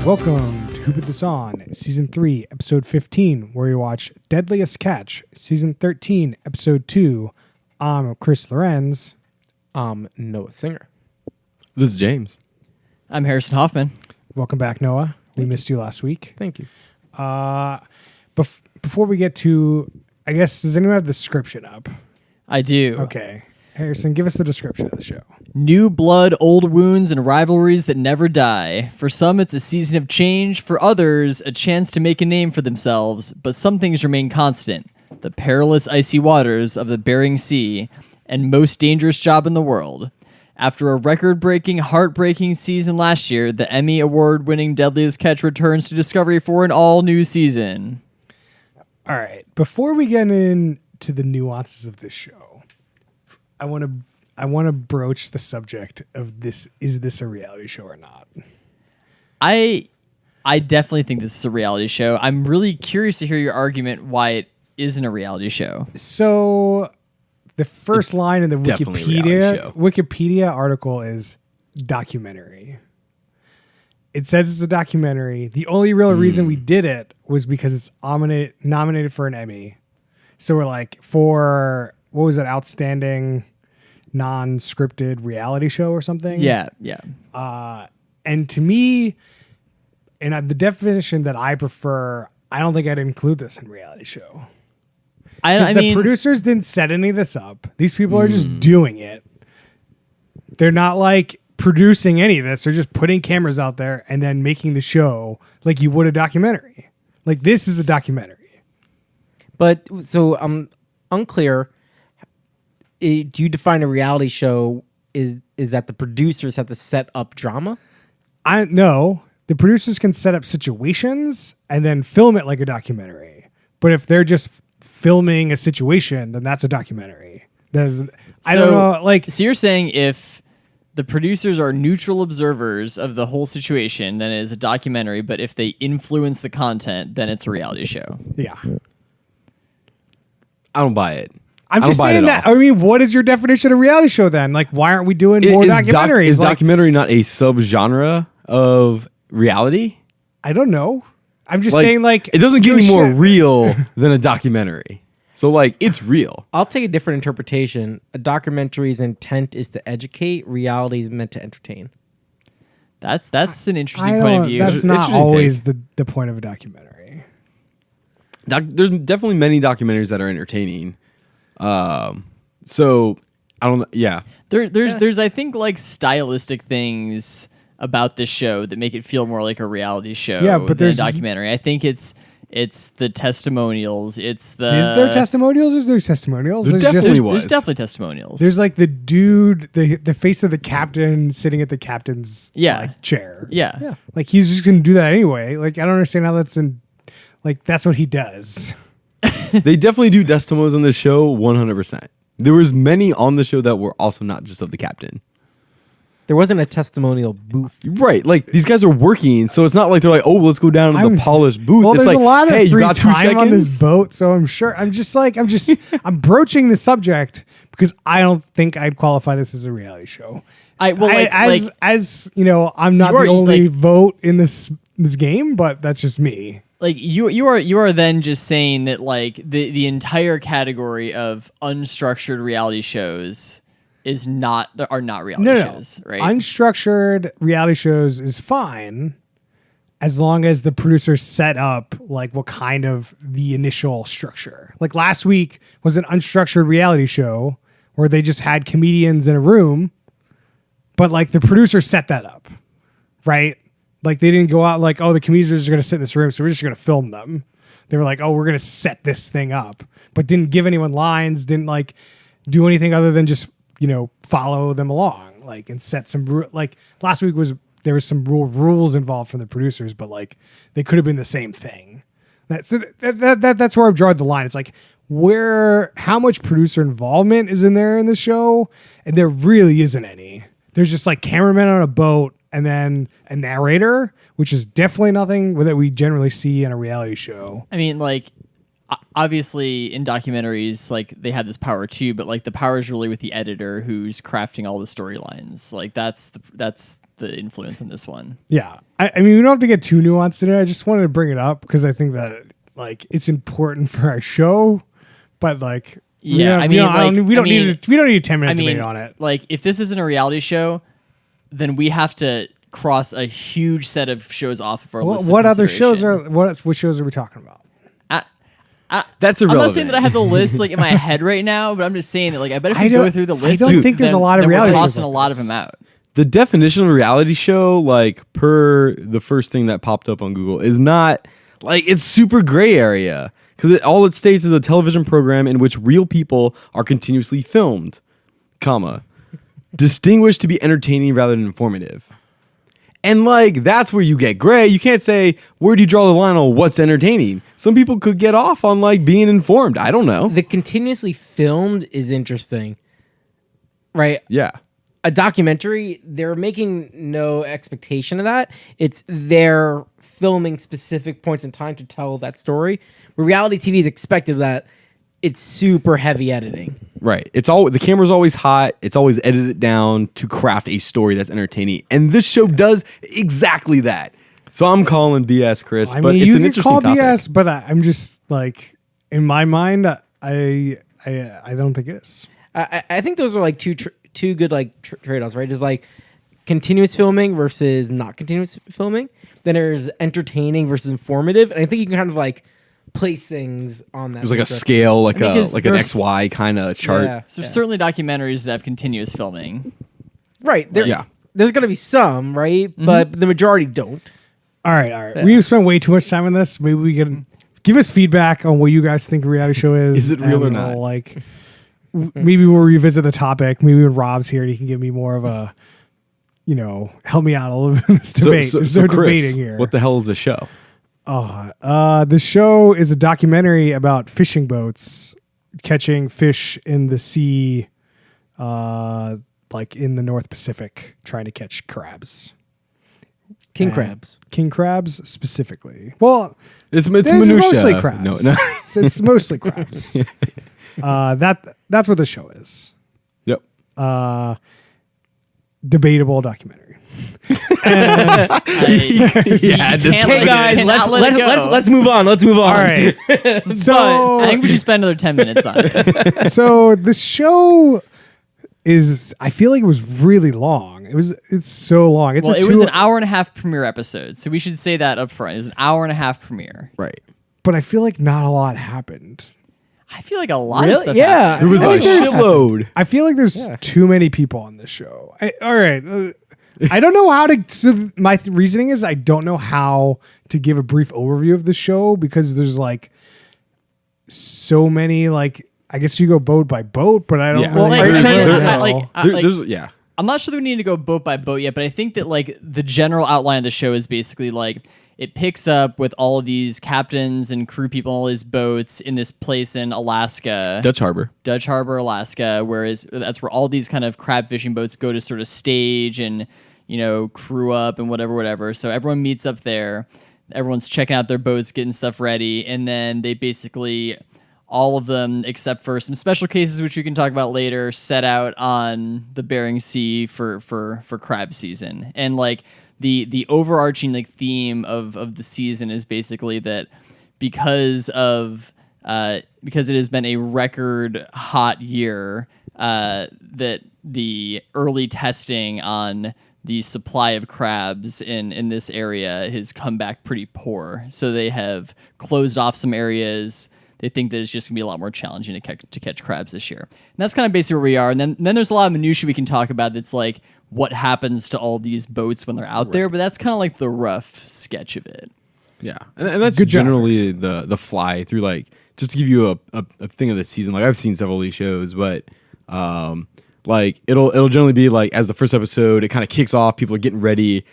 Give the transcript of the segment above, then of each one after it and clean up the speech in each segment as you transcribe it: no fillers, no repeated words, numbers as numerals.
Welcome to Who Put This On, Season 3, Episode 15, where you watch Deadliest Catch, Season 13, Episode 2. I'm Chris Lorenz. I'm Noah Singer. This is James. I'm Harrison Hoffman. Welcome back, Noah. We missed you last week. Thank you. Before we get to, I guess, does anyone have the description up? I do. Okay. Harrison, give us the description of the show. New blood, old wounds, and rivalries that never die. For some, it's a season of change. For others, a chance to make a name for themselves. But some things remain constant. The perilous icy waters of the Bering Sea and most dangerous job in the world. After a record-breaking, heartbreaking season last year, the Emmy Award-winning Deadliest Catch returns to Discovery for an all-new season. All right. Before we get into the nuances of this show, I want to broach the subject of this. Is this a reality show or not? I definitely think this is a reality show. I'm really curious to hear your argument why it isn't a reality show. So the first line in the definitely a reality show. Wikipedia article is documentary. It says it's a documentary. The only real reason we did it was because it's nominated for an Emmy. So we're like, for what was it, outstanding non-scripted reality show or something? Yeah. And to me, and the definition that I prefer, I don't think I'd include this in reality show. I mean, the producers didn't set any of this up. These people are just doing it. They're not like producing any of this. They're just putting cameras out there and then making the show like you would a documentary. Like, this is a documentary. But so I'm unclear. Do you define a reality show is that the producers have to set up drama? No, the producers can set up situations and then film it like a documentary. But if they're just filming a situation, then that's a documentary. I don't know. Like, so you're saying if the producers are neutral observers of the whole situation, then it is a documentary. But if they influence the content, then it's a reality show. yeah. I don't buy it. I'm just saying that. I mean, what is your definition of reality show then? Like, why aren't we doing more documentaries? Is documentary not a subgenre of reality? I don't know. I'm just saying, like, it doesn't get any more real than a documentary. So, like, it's real. I'll take a different interpretation. A documentary's intent is to educate. Reality is meant to entertain. That's an interesting point of view. That's not always the point of a documentary. There's definitely many documentaries that are entertaining. So I don't know. Yeah. There's I think like stylistic things about this show that make it feel more like a reality show than a documentary. I think it's the testimonials. Is there testimonials? Is there testimonials? There's definitely testimonials. There's like the dude, the face of the captain sitting at the captain's chair. Yeah. Like, he's just going to do that anyway. Like, I don't understand how that's what he does. They definitely do testimonials on the show 100%. There was many on the show that were also not just of the captain. There wasn't a testimonial booth. Right. Like, these guys are working, so it's not like they're like, oh, let's go down to the polished booth. Well, it's there's like, a lot of hey, free you got 2 time seconds? on this boat, so I'm I'm broaching the subject because I don't think I'd qualify this as a reality show. As you know, I'm not the only vote in this game, but that's just me. Like, you are then just saying that, like, the entire category of unstructured reality shows are not reality shows, right? Unstructured reality shows is fine as long as the producers set up like what kind of the initial structure. Like, last week was an unstructured reality show where they just had comedians in a room, but like the producers set that up, right? Like, they didn't go out like, oh, the comedians are going to sit in this room, so we're just going to film them. They were like, oh, we're going to set this thing up, but didn't give anyone lines, didn't like do anything other than just, follow them along, like, and set some like last week there was some rules involved from the producers, but like they could have been the same thing. That's where I've drawn the line. It's like, how much producer involvement is in there in the show, and there really isn't any. There's just like cameramen on a boat and then a narrator, which is definitely nothing that we generally see in a reality show. I mean, like, obviously in documentaries, like, they have this power too, but like the power is really with the editor who's crafting all the storylines. Like, that's the influence on this one. Yeah. I mean, we don't have to get too nuanced today. I just wanted to bring it up because I think that like it's important for our show, but like Yeah, we don't need a 10-minute debate on it. Like, if this isn't a reality show, then we have to cross a huge set of shows off of our list. What other shows what shows are we talking about? That's I'm irrelevant. not saying that I have the list like in my head right now, but I'm just saying that like I bet if we go through the list, I don't think there's a lot of reality we're shows tossing like a lot this. of them out. The definition of a reality show, like per the first thing that popped up on Google, is not like it's super gray area because all it states is a television program in which real people are continuously filmed, comma, distinguished to be entertaining rather than informative. And like that's where you get gray. You can't say where do you draw the line on what's entertaining. Some people could get off on like being informed. I don't know. The continuously filmed is interesting, right? Yeah. A documentary, they're making no expectation of that. It's they're filming specific points in time to tell that story. Where reality TV is expected that it's super heavy editing. Right. It's all the camera's always hot. It's always edited down to craft a story that's entertaining. And this show does exactly that. So I'm calling BS, Chris. I but mean, it's you an can interesting call topic. BS, but I'm just like in my mind, I don't think it is. I think those are like two good like trade-offs, right? There's like continuous filming versus not continuous filming. Then there's entertaining versus informative. And I think you can kind of like place things on that. There's like a spectrum. scale, like because an there's- XY kind of chart. Yeah. So there's certainly documentaries that have continuous filming. Right. There, Yeah. There's going to be some, right? But the majority don't. All right. We've spent way too much time on this. Maybe we can give us feedback on what you guys think a reality show is. Is it real or and not? we'll, like, maybe we'll revisit the topic. Maybe when Rob's here, he can give me more of a, help me out a little bit in this debate. There's no Chris, debating here. what the hell is the show? The show is a documentary about fishing boats catching fish in the sea, like in the North Pacific, trying to catch crabs. King And crabs. King crabs specifically. Well, It's it's minutia. mostly crabs. No. It's mostly crabs. That's what the show is. Yep. Debatable documentary. Yeah, just Hey guys, cannot let it go. let's move on. Let's move on. All right. So I think we should spend another 10 minutes on it. so the show is, I feel like it was really long. It's so long. It's Well, a it was an hour and a half premiere episode, so we should say that up front. It was an hour and a half premiere. Right. but I feel like not a lot happened. I feel like a lot of Really? stuff Yeah. happened. There was a like there's- shitload. I feel like there's too many people on this show. All right. I don't know how to. So my reasoning is I don't know how to give a brief overview of the show because there's like so many. Like I guess you go boat by boat, but I don't. Yeah. Really Like, There- we're trying to- there- I- like, I- like, There's yeah. I'm not sure that we need to go boat by boat yet, but I think that like the general outline of the show is basically like it picks up with all of these captains and crew people on all these boats in this place in Alaska, Dutch Harbor. Dutch Harbor, Alaska, whereas that's where all these kind of crab fishing boats go to sort of stage and, you know, crew up and whatever. So everyone meets up there. Everyone's checking out their boats, getting stuff ready, and then they basically, all of them except for some special cases, which we can talk about later, set out on the Bering Sea for crab season. And like the overarching like theme of the season is basically that because it has been a record hot year, that the early testing on the supply of crabs in this area has come back pretty poor. So they have closed off some areas. They think that it's just gonna be a lot more challenging to catch crabs this year. And that's kind of basically where we are. And then there's a lot of minutiae we can talk about that's like what happens to all these boats when they're out there, but that's kind of like the rough sketch of it. Yeah, and that's Good job, generally the fly through. Like just to give you a thing of the season. Like I've seen several of these shows, but like it'll generally be like as the first episode, it kind of kicks off. People are getting ready,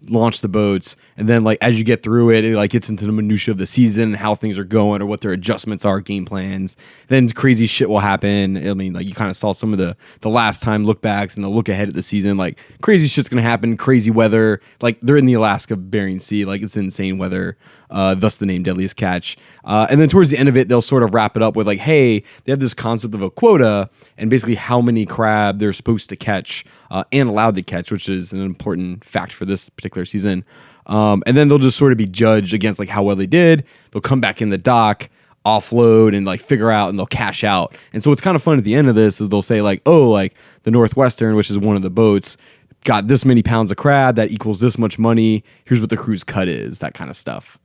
launch the boats, and then like as you get through it, it like gets into the minutia of the season, how things are going or what their adjustments are, game plans. Then crazy shit will happen. I mean, like you kind of saw some of the last time look backs and the look ahead at the season. Like crazy shit's gonna happen, crazy weather. Like they're in the Alaska Bering Sea, like it's insane weather. thus the name Deadliest Catch. And then towards the end of it, they'll sort of wrap it up with like, hey, they have this concept of a quota and basically how many crab they're supposed to catch and allowed to catch, which is an important fact for this particular season. And then they'll just sort of be judged against like how well they did. They'll come back in the dock, offload, and like figure out, and they'll cash out. And so what's kind of fun at the end of this is they'll say like, oh, like the Northwestern, which is one of the boats, got this many pounds of crab that equals this much money. Here's what the crew's cut is, that kind of stuff.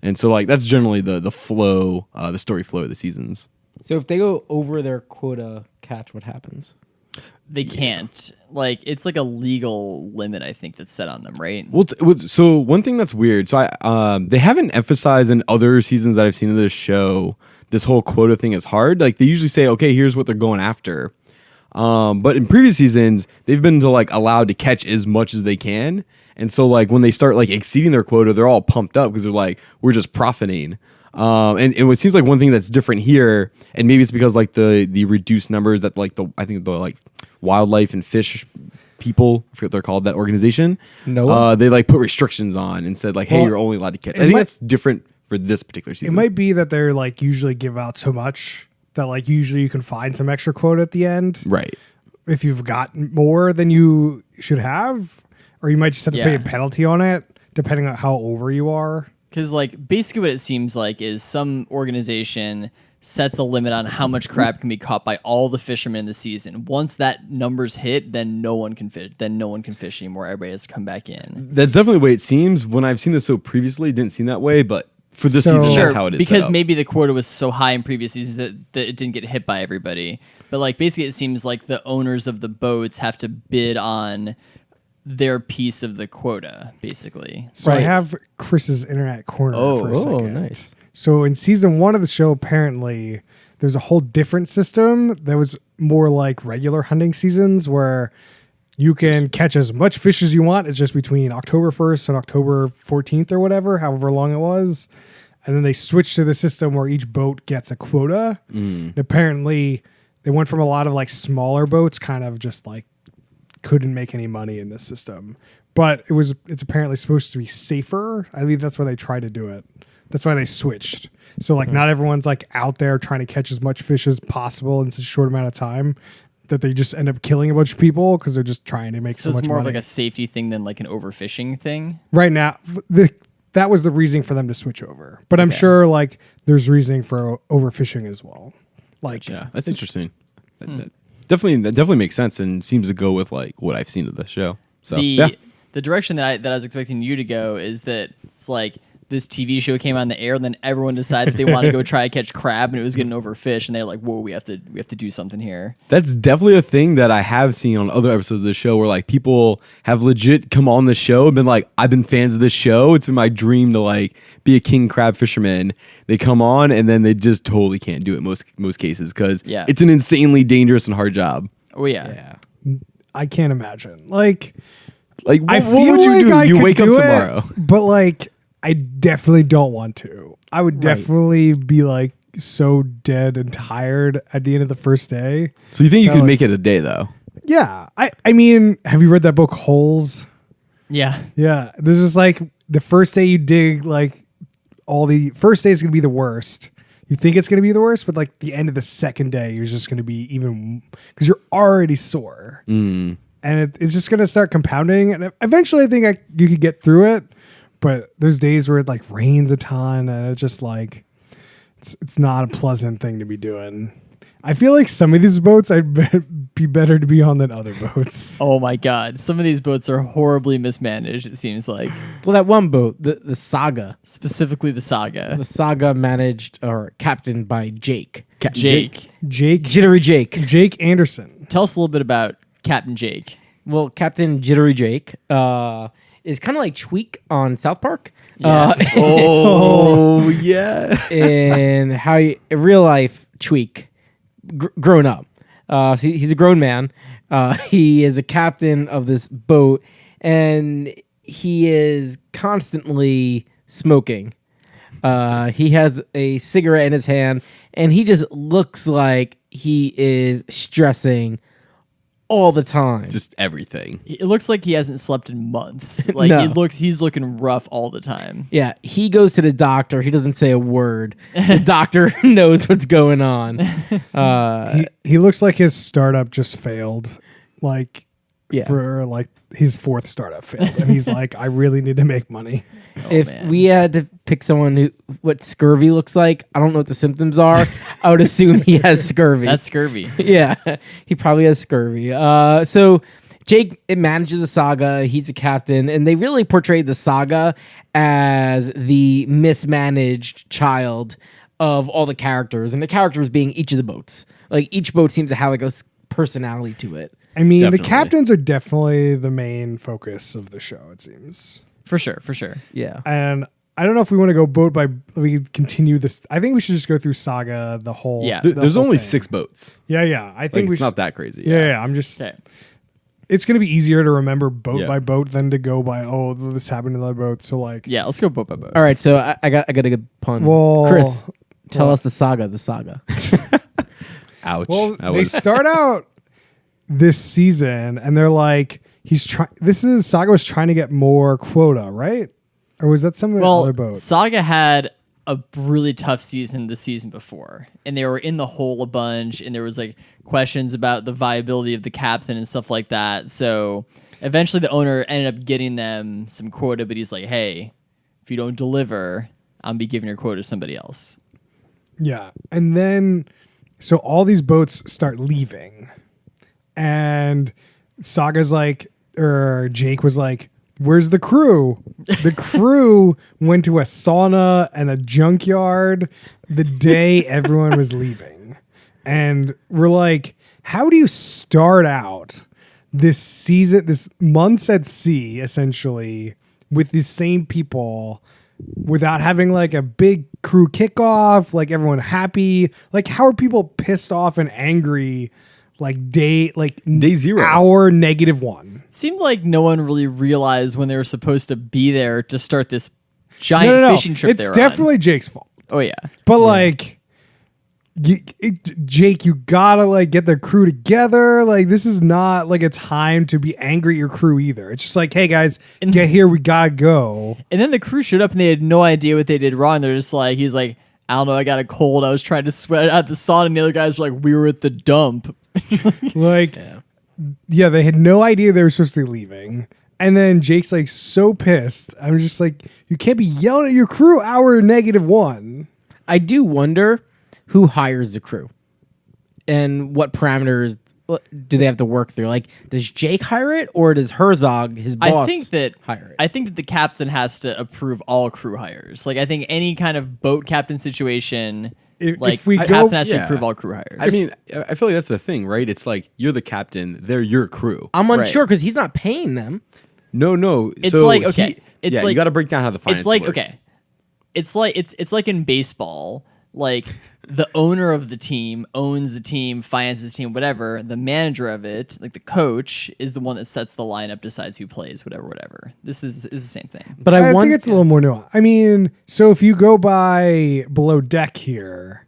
And so like that's generally the flow, the story flow of the seasons. So if they go over their quota catch, what happens? They can't. Like, it's like a legal limit, I think, that's set on them, right? Well, so one thing that's weird. So they haven't emphasized in other seasons that I've seen of this show, this whole quota thing is hard. Like they usually say, okay, here's what they're going after. But in previous seasons, they've been like allowed to catch as much as they can. And so like when they start like exceeding their quota, they're all pumped up because they're like, we're just profiting. And it seems like one thing that's different here, and maybe it's because like the reduced numbers that like I think the like wildlife and fish people, I forget what they're called, that organization. They like put restrictions on and said like, hey, you're only allowed to catch. I think that's different for this particular season. It might be that they're like usually give out so much that like usually you can find some extra quota at the end. Right. If you've got more than you should have, or you might just have to pay a penalty on it, depending on how over you are. Because, like, basically what it seems like is some organization sets a limit on how much crab can be caught by all the fishermen in the season. Once that number's hit, then no one can fish. Then no one can fish anymore. Everybody has to come back in. That's definitely the way it seems. When I've seen this so previously, it didn't seem that way, but for this season, that's how it is. Because maybe the quota was so high in previous seasons that it didn't get hit by everybody. But, like, basically it seems like the owners of the boats have to bid on their piece of the quota, basically. So I have Chris's internet corner for a second. Oh, nice. So in season 1 of the show, apparently there's a whole different system that was more like regular hunting seasons where you can catch as much fish as you want. It's just between October 1st and October 14th or whatever, however long it was. And then they switched to the system where each boat gets a quota. And apparently they went from a lot of like smaller boats kind of just like couldn't make any money in this system, but it's apparently supposed to be safer. I mean, that's why they try to do it. That's why they switched. So like not everyone's like out there trying to catch as much fish as possible in such a short amount of time that they just end up killing a bunch of people because they're just trying to make so much money. So it's more of like a safety thing than like an overfishing thing? Right now, that was the reasoning for them to switch over. But I'm sure like there's reasoning for overfishing as well. Like, yeah, that's interesting. That definitely makes sense and seems to go with like what I've seen of the show. So the direction that I was expecting you to go is that it's like this TV show came on the air and then everyone decided they want to go try to catch crab and it was getting overfished and they're like, whoa, we have to do something here. That's definitely a thing that I have seen on other episodes of the show where like people have legit come on the show and been like, I've been fans of this show. It's been my dream to like be a king crab fisherman. They come on and then they just totally can't do it most cases because it's an insanely dangerous and hard job. Oh yeah. I can't imagine. Like what I would you do? You wake up tomorrow. But like I definitely don't want to. I would definitely be like so dead and tired at the end of the first day. So you think you could make it a day though? Yeah. I mean, have you read that book Holes? Yeah. Yeah. There's just like the first day you dig, like first day is going to be the worst. You think it's going to be the worst, but like the end of the second day, you're just going to be even because you're already sore. And it's just going to start compounding. And eventually I think you could get through it. But there's days where it like rains a ton and it's just like it's not a pleasant thing to be doing. I feel like some of these boats I'd be better to be on than other boats. Oh my God. Some of these boats are horribly mismanaged, it seems like. Well, that one boat, the Saga. Specifically the Saga. The Saga managed or captained by Jake. Jake. Jittery Jake. Jake Anderson. Tell us a little bit about Captain Jake. Well, Captain Jittery Jake is kind of like Tweak on South Park. Yes. Yeah. And how in real life Tweak, grown up. So he's a grown man. He is a captain of this boat, and he is constantly smoking. He has a cigarette in his hand, and he just looks like he is stressing all the time. Just everything. It looks like he hasn't slept in months. Like No. he's looking rough all the time. Yeah, he goes to the doctor. He doesn't say a word. The doctor knows what's going on. He looks like his startup just failed. Like Yeah. for like his fourth startup failed, and he's like, I really need to make money. If man. we had to pick someone what scurvy looks like, I don't know what the symptoms are. I would assume he has scurvy. That's scurvy. Yeah, he probably has scurvy. So Jake manages the saga. He's a captain, and they really portrayed the saga as the mismanaged child of all the characters, and the characters being each of the boats. Like each boat seems to have like a personality to it. I mean, Definitely. the captains are definitely the main focus of the show, it seems. For sure, for sure. Yeah. And I don't know if we want to go boat by. We continue this. I think we should just go through saga the whole. Yeah. the There's whole only thing. 6 boats. Yeah, yeah. I Like, think we it's should. not that crazy. Yeah. I'm just. Okay. It's gonna be easier to remember boat Yeah. by boat than to go by. Oh, this happened to the other boat. So like. Yeah, let's go boat by boat. All right, so I got a good pun. Well, Chris, tell well- us the saga. Ouch. Well, That they was- start out this season and they're like, he's trying. This is Saga was trying to get more quota, right? Or was that some other Well, boat? Saga had a really tough season the season before, and they were in the hole a bunch, and there was like questions about the viability of the captain and stuff like that. So eventually, the owner ended up getting them some quota, but he's like, "Hey, if you don't deliver, I'll be giving your quota to somebody else." Yeah. And then, so all these boats start leaving. And Saga's like, or Jake was like, where's the crew? The crew went to a sauna and a junkyard the day everyone was leaving. And we're like, how do you start out this season, this months at sea, essentially, with these same people without having like a big crew kickoff, like everyone happy? Like, how are people pissed off and angry like day 0, hour -1? Seemed like no one really realized when they were supposed to be there to start this giant No. fishing trip. It's they were definitely Jake's fault. On. Oh yeah. But like, Jake, you gotta like get the crew together. Like, this is not like a time to be angry at your crew either. It's just like, hey guys, get here. We gotta go. And then the crew showed up and they had no idea what they did wrong. They're just like, he's like, I don't know, I got a cold. I was trying to sweat out the sauna, and the other guys were like, we were at the dump. Like, yeah, they had no idea they were supposed to be leaving. And then Jake's like so pissed. I'm just like, you can't be yelling at your crew hour -1. I do wonder who hires the crew and what parameters do they have to work through. Like, does Jake hire it, or does Herzog, his boss, I think that hire it? I think that the captain has to approve all crew hires. Like, I think any kind of boat captain situation, If like we the go- captain has to yeah. approve all crew hires. I mean, I feel like that's the thing, right? It's like you're the captain, they're your crew. I'm Right. unsure because he's not paying them. No. It's so like, okay, he- it's yeah, like- you got to break down how the finances it's like work. okay, it's like in baseball, like the owner of the team owns the team, finances the team, whatever. The manager of it, like the coach, is the one that sets the lineup, decides who plays, whatever. This is the same thing. But I want think it's a little more nuanced. I mean, so if you go by below deck here,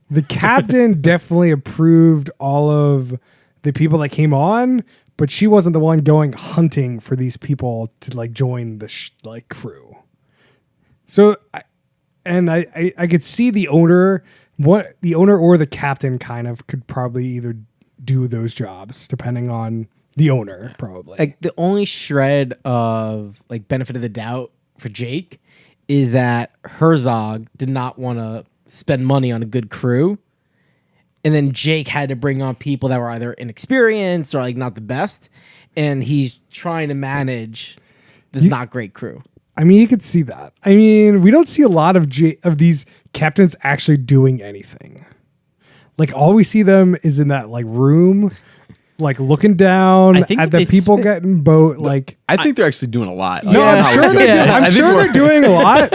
the captain definitely approved all of the people that came on, but she wasn't the one going hunting for these people to like join the like crew. So, I could see the owner, or the captain kind of could probably either do those jobs depending on the owner, probably. like the only shred of like benefit of the doubt for Jake is that Herzog did not want to spend money on a good crew, and then Jake had to bring on people that were either inexperienced or like not the best, and he's trying to manage this not great crew. I mean, you could see that. I mean, we don't see a lot of these captains actually doing anything. Like, all we see them is in that like room, like looking down I think at that the they people getting boat. Like, I think they're actually doing a lot. no, Yeah. I'm sure Yeah. they're. Yeah. I'm I think sure we're- they're doing a lot,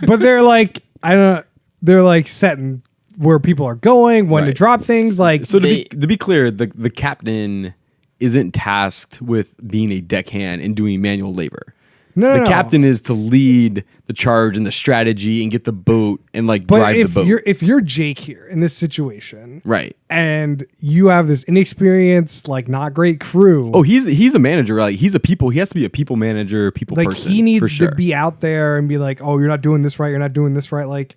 but they're like, I don't. They're like setting where people are going, when to Right. drop things. Like, So They- to be clear, the captain isn't tasked with being a deckhand and doing manual labor. No, the captain is to lead the charge and the strategy and get the boat and like But drive the boat. if you're Jake here in this situation, Right. and you have this inexperienced, like not great crew. Oh, he's a manager. Like he has to be a people manager, people like person. he for needs sure. to be out there and be like, oh, you're not doing this right. You're not doing this right. Like,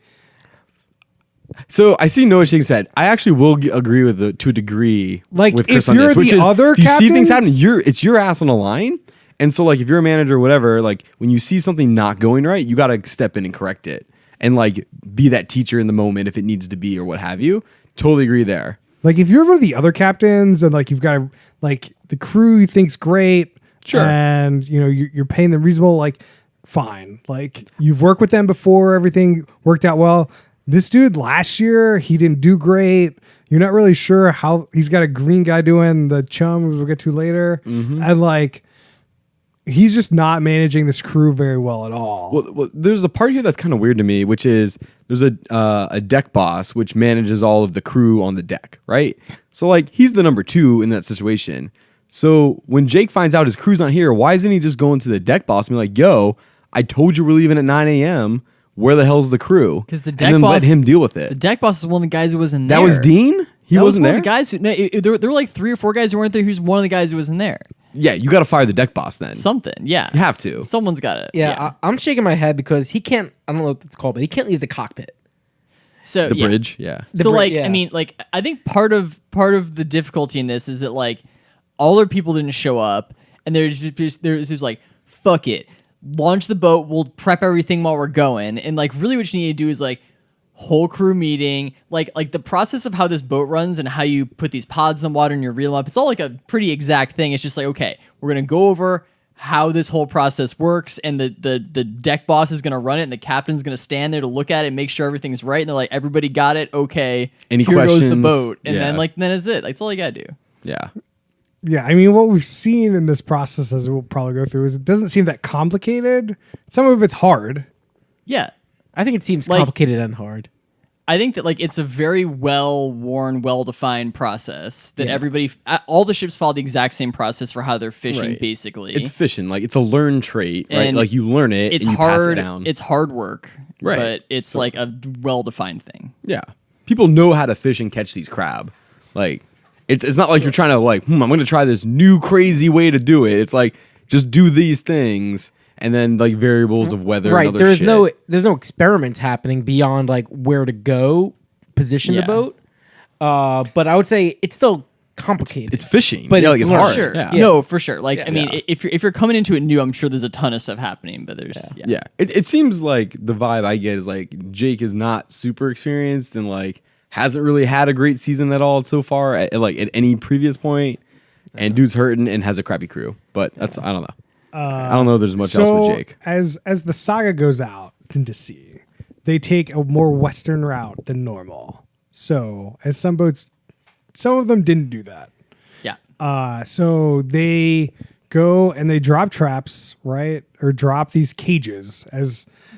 So I see Noah shaking his head. I actually will agree with to a degree Like, with Chris if on this, you're which the is other if you see things happen, captains- it's your ass on the line. And so like if you're a manager or whatever, like when you see something not going right, you got to step in and correct it and like be that teacher in the moment if it needs to be or what have you. Totally agree there. like if you're one of the other captains and like you've got like the crew you think's great, Sure. and you know you're paying them reasonable, like fine. Like you've worked with them before, everything worked out well. This dude last year he didn't do great. You're not really sure how he's got a green guy doing the chum, which we'll get to later, and like. He's just not managing this crew very well at all. Well, there's a part here that's kind of weird to me, which is there's a deck boss which manages all of the crew on the deck, right? So like he's the number 2 in that situation. So when Jake finds out his crew's not here, why isn't he just going to the deck boss and be like, "Yo, I told you we're leaving at 9 a.m. Where the hell's the crew?" 'Cause the and deck then boss- let him deal with it. The deck boss is one of the guys who wasn't there. That was Dean. He That was wasn't one there. of the guys who there were like 3 or 4 guys who weren't there. Who's one of the guys who wasn't there? Yeah, you got to fire the deck boss then. Something, yeah. You have to. Someone's got it. Yeah, I'm shaking my head because he can't. I don't know what it's called, but he can't leave the cockpit. So The yeah. bridge. Yeah. So like, yeah. I mean, like, I think part of the difficulty in this is that like all their people didn't show up, and there's just like, fuck it, launch the boat, we'll prep everything while we're going, and like really what you need to do is like whole crew meeting, like the process of how this boat runs and how you put these pods in the water and you reel them up. It's all like a pretty exact thing. It's just like, okay, we're gonna go over how this whole process works, and the deck boss is gonna run it, and the captain's gonna stand there to look at it and make sure everything's right. And they're like, everybody got it, okay. Any here goes the questions? boat, and Yeah. then it's it. Like, that's all you gotta do. Yeah. Yeah, I mean, what we've seen in this process, as we'll probably go through, is it doesn't seem that complicated. Some of it's hard. Yeah. I think it seems Like- complicated and hard. I think that like it's a very well-worn, well-defined process that everybody, all the ships follow the exact same process for how they're fishing. Right. Basically, It's fishing. Like it's a learned trait, right? And Like you learn it it's and you pass it hard. down. It's hard work, Right. But it's like a well-defined thing. Yeah. People know how to fish and catch these crab. Like it's not like you're trying to like, I'm going to try this new crazy way to do it. It's like just do these things and then like variables of weather Right. and other There's shit. there's no experiments happening beyond like where to go, position Yeah. the boat. But I would say it's still complicated. It's fishing. But yeah, like it's it's hard. Sure. Yeah. No, for sure. Like, I mean, Yeah. if you're coming into it new, I'm sure there's a ton of stuff happening, but there's Yeah. It seems like the vibe I get is like Jake is not super experienced and like hasn't really had a great season at all so far at any previous point. And dude's hurting and has a crappy crew. But that's I don't know. I don't know if there's much else with Jake. as the saga goes out into sea, they take a more western route than normal. So as some of them didn't do that. Yeah. So they go and they drop traps, right? Or drop these cages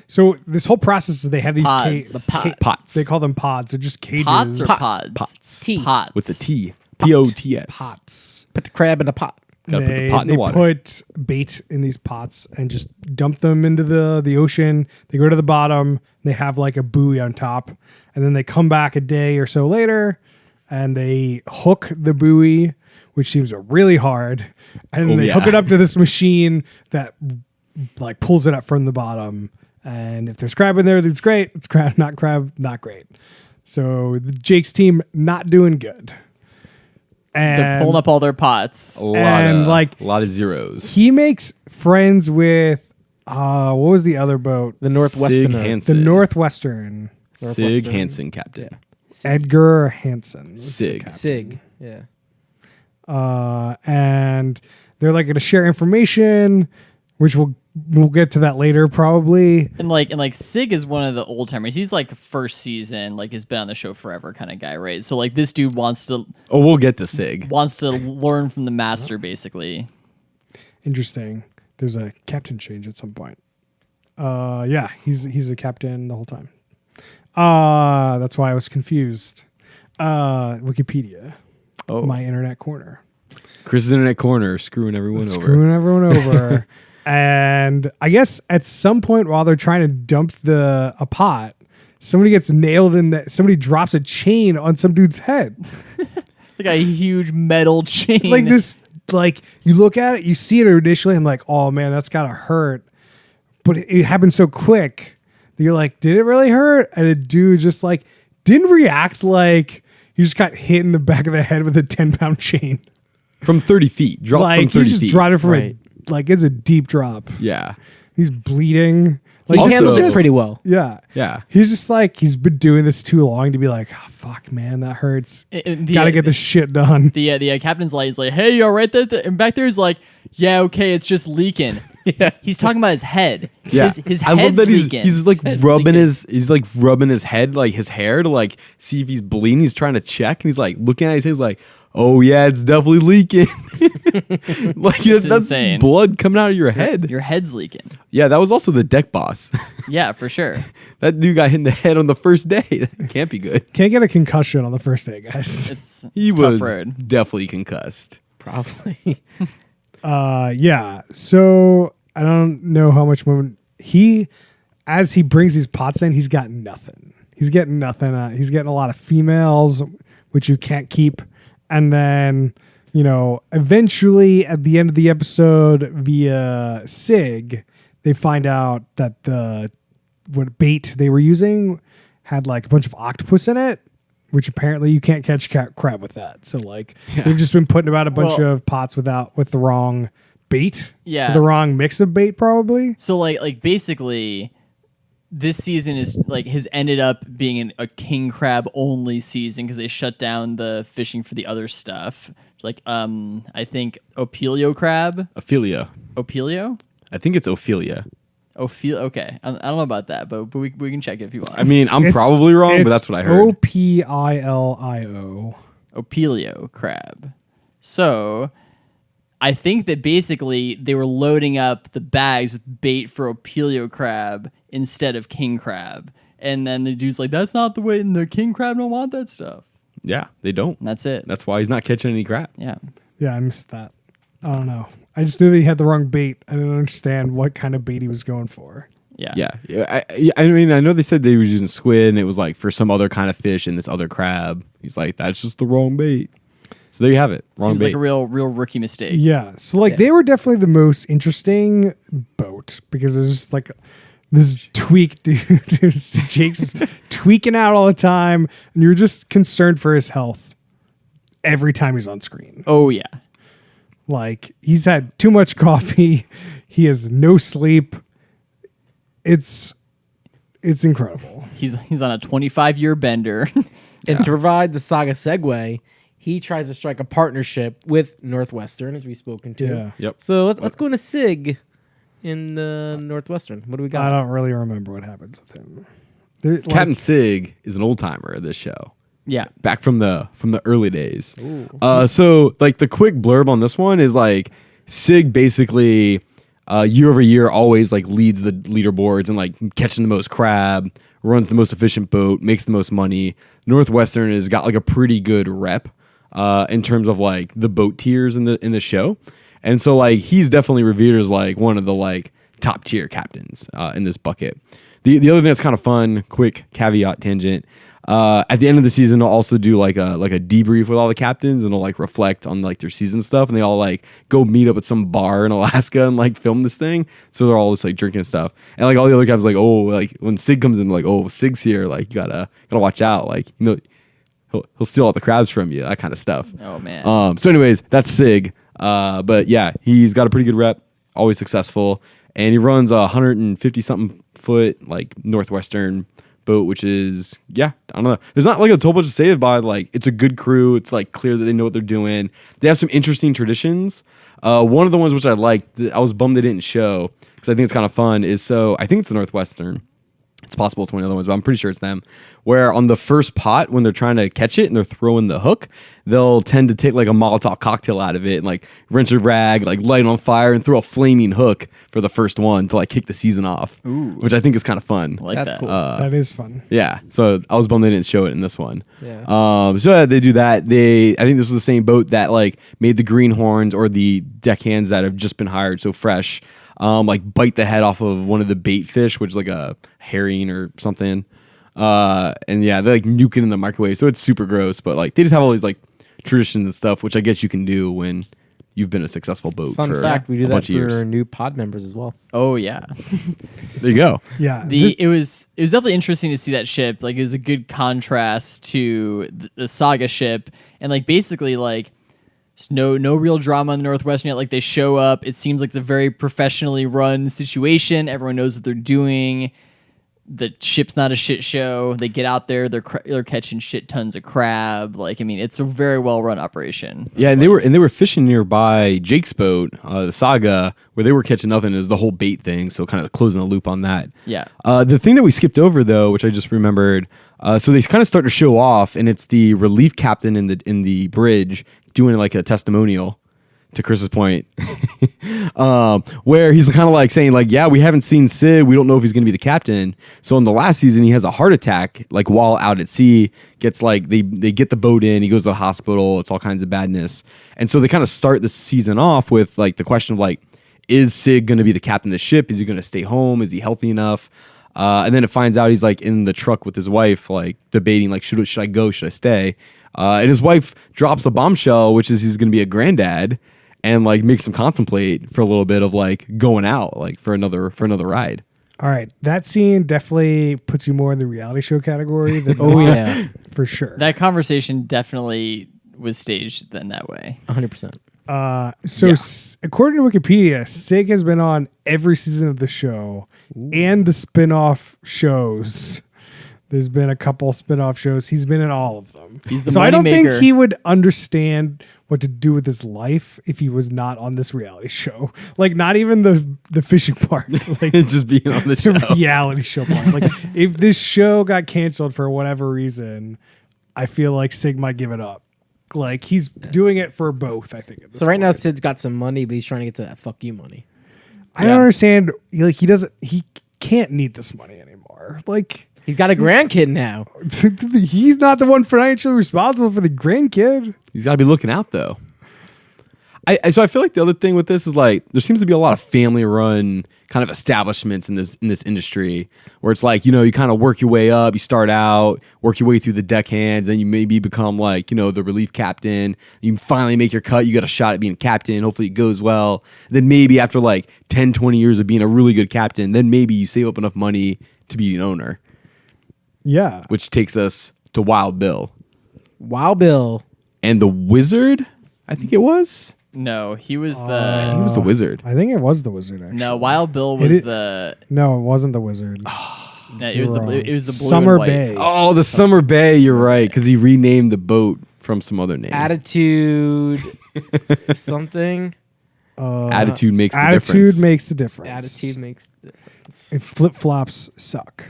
so this whole process is they have these Pods. Pots. They call them pods. They're just cages. Pots or pods? Pots. T. Pots. With the T. P-O-T-S. Pots. Put the crab in the pot. Gotta put the pot in the water. Put bait in these pots and just dump them into the ocean. They go to the bottom. They have like a buoy on top, and then they come back a day or so later, and they hook the buoy, which seems really hard, and then they hook it up to this machine that like pulls it up from the bottom. And if there's crab in there, that's great. It's crab, not great. So the Jake's team not doing good. And They're pulling up all their pots. A lot And, of, like, a lot of zeros. he makes friends with what was the other boat? The Northwestern. Sig Hansen. The Northwestern. Sig Hansen, captain. Edgar Hansen. Sig. Sig. Yeah. And they're like going to share information, which we'll get to that later probably. And like Sig is one of the old timers. He's like first season, like has been on the show forever kind of guy, right? So like this dude wants to Oh, we'll get to Sig. learn from the master, basically. Interesting. There's a captain change at some point. Yeah, he's a captain the whole time. That's why I was confused. Wikipedia. Oh. My internet corner. Chris's internet corner screwing everyone over. Screwing everyone over. And I guess at some point while they're trying to dump a pot, somebody gets nailed in that. Somebody drops a chain on some dude's head. Like a huge metal chain. Like this, like you look at it, you see it initially. I'm like, oh man, that's gotta hurt. But it happened so quick that you're like, did it really hurt? And the dude just like didn't react, like he just got hit in the back of the head with a 10-pound chain. From 30 feet. Dropped Like from 30 he just feet. dropped it from Right. like it's a deep drop. Yeah. He's bleeding. Like He Also- handles it just- pretty well. Yeah. Yeah. He's just like, he's been doing this too long to be like, oh, fuck, man, that hurts. Gotta get this shit done. The captain's light is like, hey, you all right there? And back there, he's like, yeah, okay, it's just leaking. Yeah. He's talking about his head. Yeah. His I love head's that leaking. he's like head's rubbing leaking. his head, like his hair to like see if he's bleeding. He's trying to check and he's like looking at his head, he's like, oh yeah, it's definitely leaking. Like that's insane. blood coming out of your head. Your head's leaking. Yeah, that was also the deck boss. Yeah, for sure. That dude got hit in the head on the first day. That can't be good. Can't get a concussion on the first day, guys. It's He it's was tough road. definitely concussed. Probably. Yeah. So I don't know how much moment as he brings these pots in, he's got nothing. He's getting nothing. He's getting a lot of females, which you can't keep. And then, eventually at the end of the episode via Sig, they find out that what bait they were using had like a bunch of octopus in it, which apparently you can't catch crab with that. So like they've just been putting about a bunch Well- of pots with the wrong bait. Yeah. The wrong mix of bait probably. So like basically, this season has ended up being a king crab only season because they shut down the fishing for the other stuff. It's like I think Ophelio crab. Ophelia. Ophelio? I think it's Ophelia. Okay, I don't know about that, but we can check it if you want. I mean, I'm It's- probably wrong, but it's that's what I heard. Opilio. Ophelio crab. So I think that basically they were loading up the bags with bait for Ophelio crab instead of king crab. And then the dude's like, that's not the way, and the king crab don't want that stuff. Yeah, they don't. And that's it. That's why he's not catching any crap. Yeah. Yeah, I missed that. I don't know. I just knew that he had the wrong bait. I didn't understand what kind of bait he was going for. Yeah. Yeah. I mean, I know they said they were using squid and it was like for some other kind of fish and this other crab. He's like, that's just the wrong bait. So there you have it. Wrong Seems bait. like a real rookie mistake. Yeah. So like Yeah. they were definitely the most interesting boat because it's just like this tweak dude. Jake's tweaking out all the time, and you're just concerned for his health every time he's on screen. Oh yeah. Like he's had too much coffee. He has no sleep. It's incredible. He's on a 25-year bender. And to provide the saga segue, he tries to strike a partnership with Northwestern, as we've spoken to. Yeah. Yep. So let's go into Sig in Northwestern. What do we I got? don't really remember what happens with him. There- like- Captain Sig is an old timer of this show. Yeah. Back from the early days. So like the quick blurb on this one is like Sig basically year over year always like leads the leaderboards and like catching the most crab, runs the most efficient boat, makes the most money. Northwestern has got like a pretty good rep in terms of like the boat tiers in the show. And so like he's definitely revered as like one of the like top tier captains in this bucket. The other thing that's kind of fun, quick caveat tangent. At the end of the season, they'll also do like a debrief with all the captains, and they'll like reflect on like their season stuff, and they all like go meet up at some bar in Alaska and like film this thing. So they're all just like drinking stuff, and like all the other captains like, oh, like when Sig comes in, like, oh, Sig's here, like you gotta watch out, like he'll steal all the crabs from you, that kind of stuff. Oh man. So anyways, that's Sig. But yeah, he's got a pretty good rep, always successful, and he runs a 150 something foot like Northwestern boat, which is I don't know. There's not like a total bunch to say about it. Like it's a good crew. It's like clear that they know what they're doing. They have some interesting traditions. One of the ones which I liked, I was bummed they didn't show because I think it's kind of fun. Is I think it's the Northwestern. It's possible it's one of the other ones, but I'm pretty sure it's them. Where on the first pot, when they're trying to catch it and they're throwing the hook, they'll tend to take like a Molotov cocktail out of it and like rinse a rag, like light it on fire and throw a flaming hook for the first one to like kick the season off. Ooh. Which I think is kind of fun. I like That's that. cool. that is fun. Yeah, so I was bummed they didn't show it in this one. Yeah. So they do that. I think this was the same boat that like made the greenhorns or the deckhands that have just been hired, so fresh. like bite the head off of one of the bait fish, which is like a herring or something. And yeah, they like nuke it in the microwave, so it's super gross. But like they just have all these like traditions and stuff, which I guess you can do when you've been a successful boat. Fun for fact: we do a that bunch of years. for new pod members as well. Oh yeah. There you go. Yeah. It was definitely interesting to see that ship. Like it was a good contrast to the Saga ship, and like basically like there's no real drama in the Northwestern yet. Like they show up, it seems like it's a very professionally run situation. Everyone knows what they're doing. The ship's not a shit show. They get out there, they're catching shit tons of crab. Like I mean, it's a very well run operation. Yeah, and they were fishing nearby Jake's boat, the Saga, where they were catching nothing. It was the whole bait thing, so kind of closing the loop on that. Yeah. The thing that we skipped over though, which I just remembered, so they kind of start to show off, and it's the relief captain in the bridge doing like a testimonial. To Chris's point, where he's kind of like saying like, yeah, we haven't seen Sid. We don't know if he's going to be the captain. So in the last season, he has a heart attack, like while out at sea, gets like, they get the boat in, he goes to the hospital. It's all kinds of badness. And so they kind of start the season off with like the question of like, is Sid going to be the captain of the ship? Is he going to stay home? Is he healthy enough? And then it finds out he's like in the truck with his wife, like debating like, should I go? Should I stay? And his wife drops a bombshell, which is he's going to be a granddad. And like makes him contemplate for a little bit of like going out like for another ride. All right, that scene definitely puts you more in the reality show category than Oh, not, yeah. for sure. That conversation definitely was staged then that way. 100%. According to Wikipedia, Sig has been on every season of the show and the spin-off shows. There's been a couple spin-off shows. He's been in all of them. He's the so I don't think moneymaker. he would understand what to do with his life if he was not on this reality show. Like not even the fishing part. Like Just being on the show. the reality show part. Like if this show got canceled for whatever reason, I feel like Sig might give it up. Like he's doing it for both, I think. At this So right now, point. Sid's got some money, but he's trying to get to that fuck you money. I don't understand. Like he can't need this money anymore. Like He's got a grandkid now. he's not the one financially responsible for the grandkid. He's got to be looking out though. So I feel like the other thing with this is like there seems to be a lot of family run kind of establishments in this industry where it's like, you know, you kind of work your way up, you start out, work your way through the deckhands, then you maybe become like, you know, the relief captain. You finally make your cut, you got a shot at being a captain, hopefully it goes well. Then maybe after like 10, 20 years of being a really good captain, then maybe you save up enough money to be an owner. Yeah. Which takes us to Wild Bill. Wild Bill. And the Wizard, I think it was. No, he was I think it the was the Wizard. I think it was the wizard actually. no. Wild Bill was the No, it wasn't the wizard. no, it was the blue Summer and white. Bay. Oh, the Summer Bay. You're right, because he renamed the boat from some other name. Attitude. Something. Attitude makes the Attitude difference. makes the difference. Attitude makes the difference. And flip flops suck.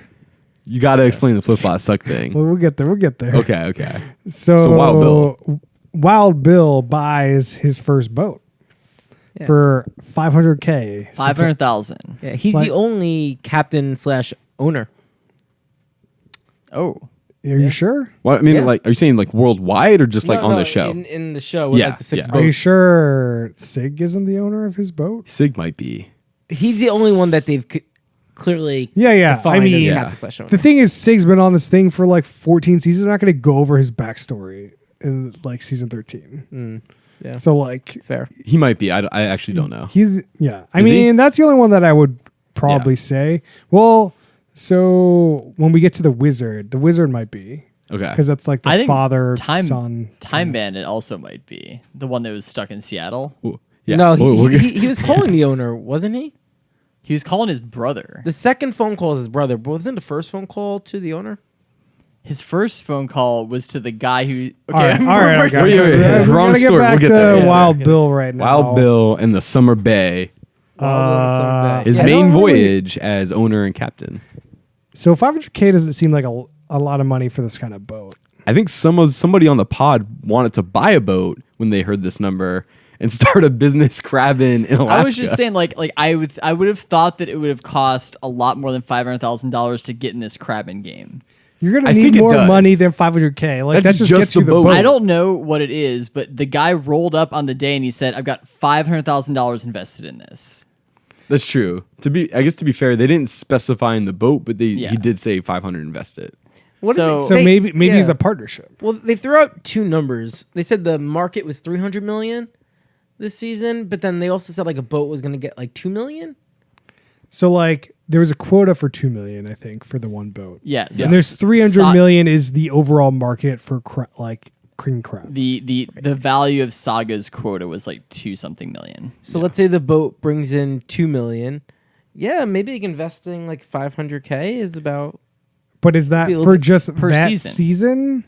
You got to explain the flip flop suck thing. Well, we'll get there. We'll get there. Okay. So Wild Wild Bill buys his first boat for $500K. 500,000. Yeah, he's Like- the only captain / owner. Oh, Are you sure? Well, I mean, Yeah. like, are you saying like worldwide or just like on the show? In the show with Yeah, like the 6 yeah. boats. Are you sure Sig isn't the owner of his boat? Sig might be. He's the only one that they've clearly Yeah. defined I mean, as captain / owner. the thing is, Sig's been on this thing for like 14 seasons. They're not going to go over his backstory in like season 13. Yeah. So like, Fair. He might be. I actually don't know. he's yeah. I Is he? mean, that's the only one that I would probably say. Well, so when we get to the wizard might be Okay. because that's like I the think father Time son. Bandit also might be the one that was stuck in Seattle. Ooh, yeah. No, We'll get- he was calling the owner, wasn't he? He was calling his brother. The second phone call is his brother, but wasn't the first phone call to the owner? His first phone call was to the guy who. Okay, All right, we're- okay. Wait, We're wrong gonna get story. back We'll get to there. Yeah. Wild Bill right now. Wild Bill and the Summer Bay. His I main don't really- voyage as owner and captain. So $500K doesn't seem like a lot of money for this kind of boat. I think somebody on the pod wanted to buy a boat when they heard this number and start a business crabbing in Alaska. I was just saying, like I would have thought that it would have cost a lot more than $500,000 to get in this crabbing game. You're gonna I need think it more does. money than $500K. Like that That's just just gets you the the boat. boat. I don't know what it is, but the guy rolled up on the day and he said, "I've got $500,000 invested in this." That's true. I guess to be fair, they didn't specify in the boat, but Yeah. he did say 500 invested. What did So- So they- maybe yeah. it's a partnership. Well, they threw out two numbers. They said the market was 300 million this season, but then they also said like a boat was going to get like 2 million. So like there was a quota for 2 million, I think, for the one boat. Yeah. So And there's 300 So- million is the overall market for king crab. The value of Saga's quota was like 2-something million. So let's say the boat brings in 2 million. Yeah, maybe like investing like 500K is about. But is that Be a little for bit just per that season. season?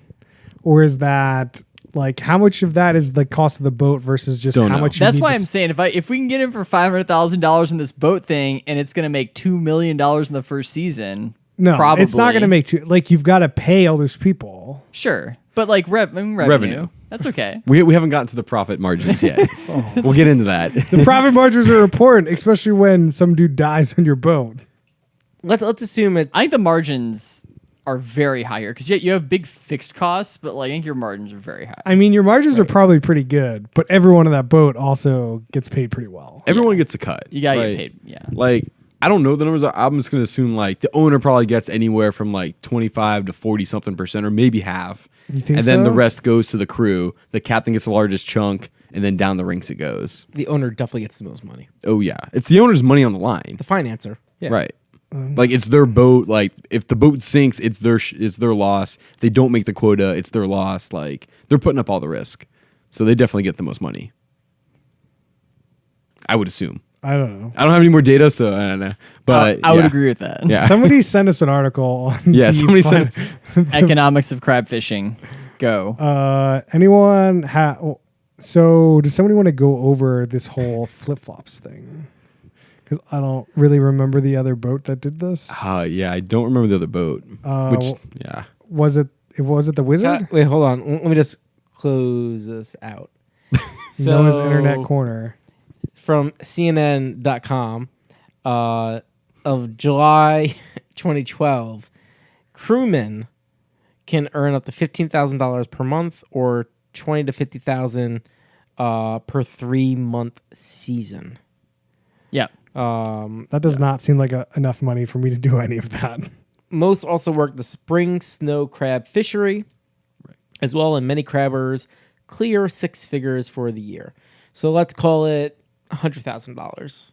Or is that like how much of that is the cost of the boat versus just Don't how know. much you That's need why to I'm saying if we can get him for $500,000 in this boat thing and it's going to make $2 million in the first season. No, probably. it's not going to make two. Like you've got to pay all those people. Sure. But like revenue. Revenue. That's okay. We haven't gotten to the profit margins yet. We'll get into that. The profit margins are important, especially when some dude dies on your boat. Let's assume it's. I think the margins are very high here because you have big fixed costs, but like I think your margins are very high. I mean, your margins are probably pretty good, but everyone on that boat also gets paid pretty well. Everyone gets a cut. You gotta right? get paid. Yeah. Like, I don't know the numbers. I'm just going to assume like the owner probably gets anywhere from like 25 to 40 something percent or maybe half. You think and then so? the rest goes to the crew. The captain gets the largest chunk and then down the ranks it goes. The owner definitely gets the most money. Oh yeah. It's the owner's money on the line. The financer. Yeah. Right. Like it's their boat. Like if the boat sinks, it's their loss. If they don't make the quota, it's their loss. Like they're putting up all the risk, so they definitely get the most money. I would assume. I don't know. I don't have any more data, so I don't know. But I would yeah. agree with that. Yeah. Somebody sent us an article. On Yeah, the somebody fin- sent Economics of crab fishing. Go. Anyone so does somebody want to go over this whole flip flops thing? Because I don't really remember the other boat that did this. Yeah, I don't remember the other boat. Yeah. Was it the Wizard? Wait, hold on. Let me just close this out. Noah's Internet Corner. From CNN.com of July 2012, crewmen can earn up to $15,000 per month or $20,000 to $50,000 per 3-month season. Yeah. That does not seem like enough money for me to do any of that. Most also work the spring snow crab fishery, as well, and many crabbers clear 6 figures for the year. So let's call it $100,000.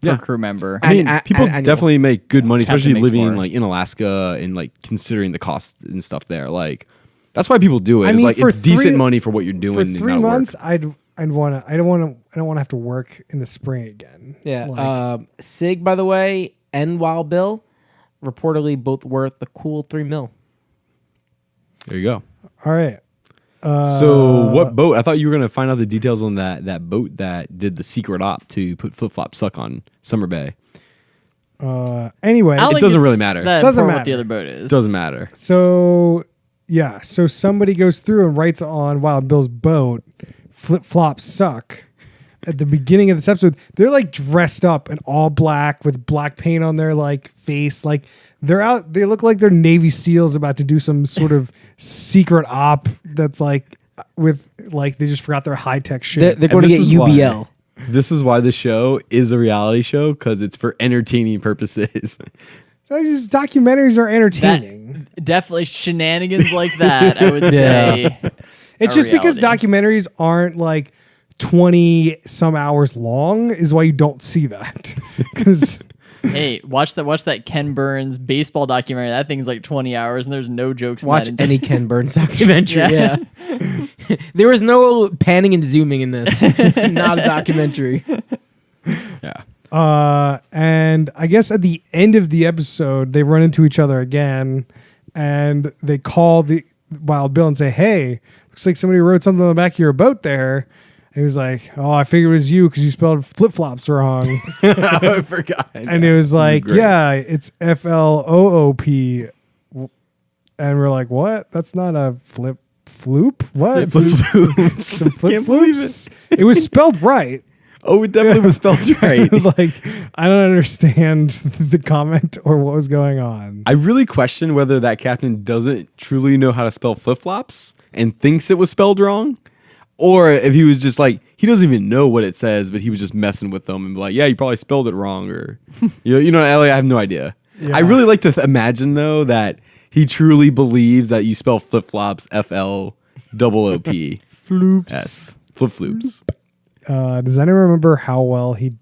Per crew member. I mean, people annual. definitely make good money, Captain especially makes living more. like in Alaska and like considering the cost and stuff there. Like that's why people do it. I It's mean, like for it's decent 3 money for what you're doing. For and 3 not work. months, I don't want to have to work in the spring again. Yeah. Like, Sig, by the way, and Wild Bill, reportedly both worth a cool $3 million. There you go. all right. So what boat? I thought you were gonna find out the details on that boat that did the secret op to put flip flop suck on Summer Bay. Anyway, I don't It think doesn't it's really matter. that Doesn't important what matter. the other boat is. Doesn't matter. so somebody goes through and writes on Wild Bill's boat, flip flops suck. At the beginning of this episode, they're like dressed up in all black with black paint on their like face. Like they're out. They look like they're Navy SEALs about to do some sort of secret op that's like with like they just forgot their high tech shit. They're going to this get is why- UBL. This is why the show is a reality show because it's for entertaining purposes. Just documentaries are entertaining. Definitely shenanigans like that, I would say. It's a just because reality. documentaries aren't like 20 some hours long is why you don't see that. Because Hey, watch that Ken Burns baseball documentary. That thing's like 20 hours and there's no jokes Watch in that. any Ken Burns documentary. Yeah. Yeah. There was no panning and zooming in this. Not a documentary. Yeah. and I guess at the end of the episode, they run into each other again and they call the Wild Bill and say, "Hey, looks like somebody wrote something on the back of your boat there." And he was like, "Oh, I figured it was you because you spelled flip flops wrong." I forgot. And it was like, great. "Yeah, it's FLOOP." And we're like, "What? That's not a flip floop? What? Flip floops. Some flip Can't believe floops?" It was spelled right. Oh, it definitely was spelled right. Like, I don't understand the comment or what was going on. I really question whether that captain doesn't truly know how to spell flip flops and thinks it was spelled wrong. Or if he was just like, he doesn't even know what it says, but he was just messing with them and be like, yeah, you probably spelled it wrong, or Ellie, I have no idea. Yeah. I really like to imagine though that he truly believes that you spell flip flops FLOOP Floops. S flip floops. Does anyone remember how well he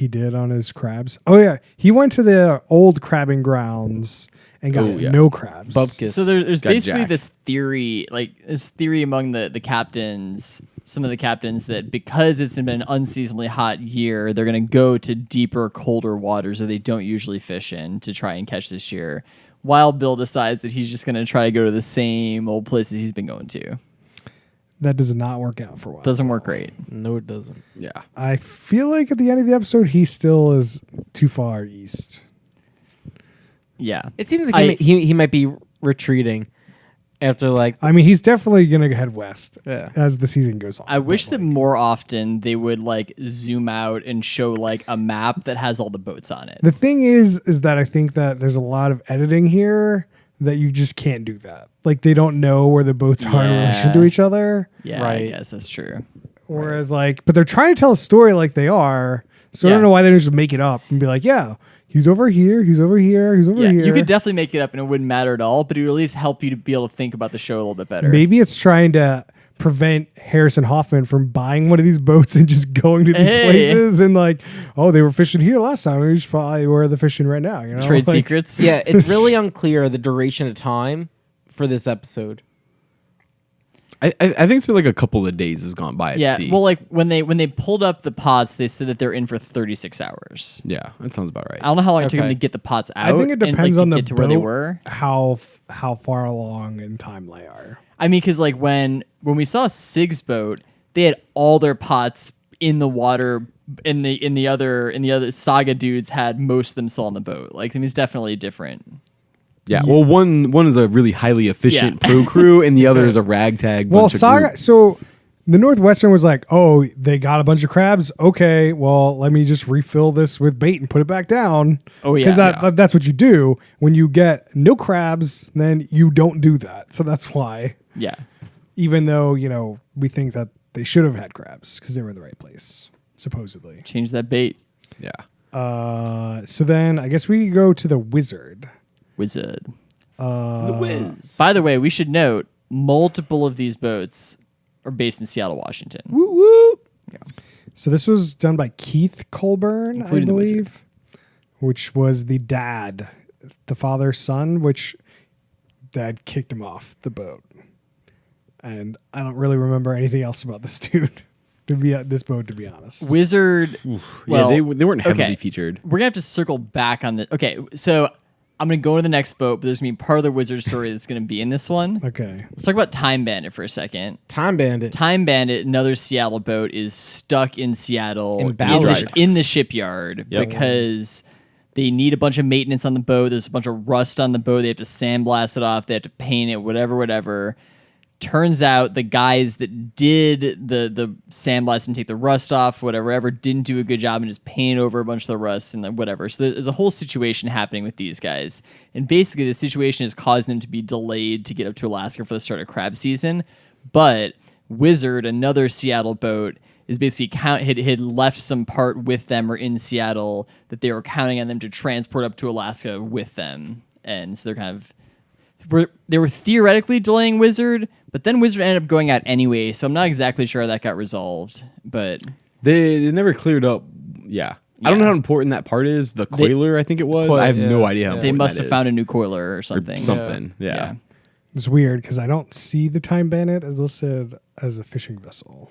did on his crabs? Oh yeah, he went to the old crabbing grounds and got no crabs. Bupkis. So there's Got basically jacked. this theory among the captains, some of the captains, that because it's been an unseasonably hot year, they're going to go to deeper, colder waters that they don't usually fish in to try and catch this year. While Bill decides that he's just going to try to go to the same old places he's been going to. That does not work out for a while. Doesn't work great. No, it doesn't. Yeah. I feel like at the end of the episode, he still is too far east. Yeah. It seems like he might be retreating after like. I mean, he's definitely gonna head west Yeah. as the season goes on. I wish but, that more often they would like zoom out and show like a map that has all the boats on it. the thing is that I think that there's a lot of editing here that you just can't do that. Like they don't know where the boats are in Yeah. relation to each other. Yeah, Right. I guess that's true. Whereas but they're trying to tell a story like they are. So I Yeah. don't know why they don't just make it up and be like, yeah, he's over here, he's over here, he's over Yeah, here. you could definitely make it up and it wouldn't matter at all, but it would at least help you to be able to think about the show a little bit better. Maybe it's trying to prevent Harrison Hoffman from buying one of these boats and just going to these Hey. places and like, oh, they were fishing here last time. We should probably where they're fishing right now. You know, Trade Like, secrets. Yeah, it's really unclear the duration of time for this episode. I think it's been like a couple of days has gone by at Yeah, sea. well, like when they pulled up the pots, they said that they're in for 36 hours. Yeah, that sounds about right. I don't know how long it took them Okay. to get the pots out. I think it and, depends like, on to the get to boat, where they were. how far along in time they are. I mean, because like when we saw Sig's boat, they had all their pots in the water. In the other Saga dudes had most of them still on the boat. Like, I mean, it's definitely different. Yeah, well, one is a really highly efficient pro crew, and the other is a ragtag. Well, bunch of Saga. group. So the Northwestern was like, oh, they got a bunch of crabs. Okay, well, let me just refill this with bait and put it back down. Oh, yeah. because that's what you do when you get no crabs. Then you don't do that. So that's why, Yeah. even though we think that they should have had crabs because they were in the right place, supposedly. Change that bait. Yeah, So then I guess we go to the Wizard. Wizard. The Wiz. By the way, we should note multiple of these boats are based in Seattle, Washington. Woo woo. So this was done by Keith Colburn, Including I the Wizard. believe, which was the dad, the father, son, which dad kicked him off the boat. And I don't really remember anything else about this dude, to be honest. Wizard. yeah, they weren't heavily okay. featured. We're gonna have to circle back on the. Okay, so I'm gonna go to the next boat, but there's gonna be part of the Wizard story that's gonna be in this one. Okay. Let's talk about Time Bandit for a second. Time Bandit. Time Bandit, another Seattle boat, is stuck in Seattle In Ballard. in the shipyard Yep. because they need a bunch of maintenance on the boat. There's a bunch of rust on the boat. They have to sandblast it off. They have to paint it, whatever. Turns out the guys that did the sandblast and take the rust off, whatever, didn't do a good job and just paint over a bunch of the rust and whatever. So there's a whole situation happening with these guys. And basically the situation is causing them to be delayed to get up to Alaska for the start of crab season. But Wizard, another Seattle boat, is basically had left some part with them or in Seattle that they were counting on them to transport up to Alaska with them. And so they're kind of... They were theoretically delaying Wizard, but then Wizard ended up going out anyway, so I'm not exactly sure how that got resolved. But They never cleared up. Yeah. I don't know how important that part is. The coiler, I think it was. I have no idea how they important must that have found is. a new coiler or something. Something. Yeah. It's weird because I don't see the Time Bandit as listed as a fishing vessel.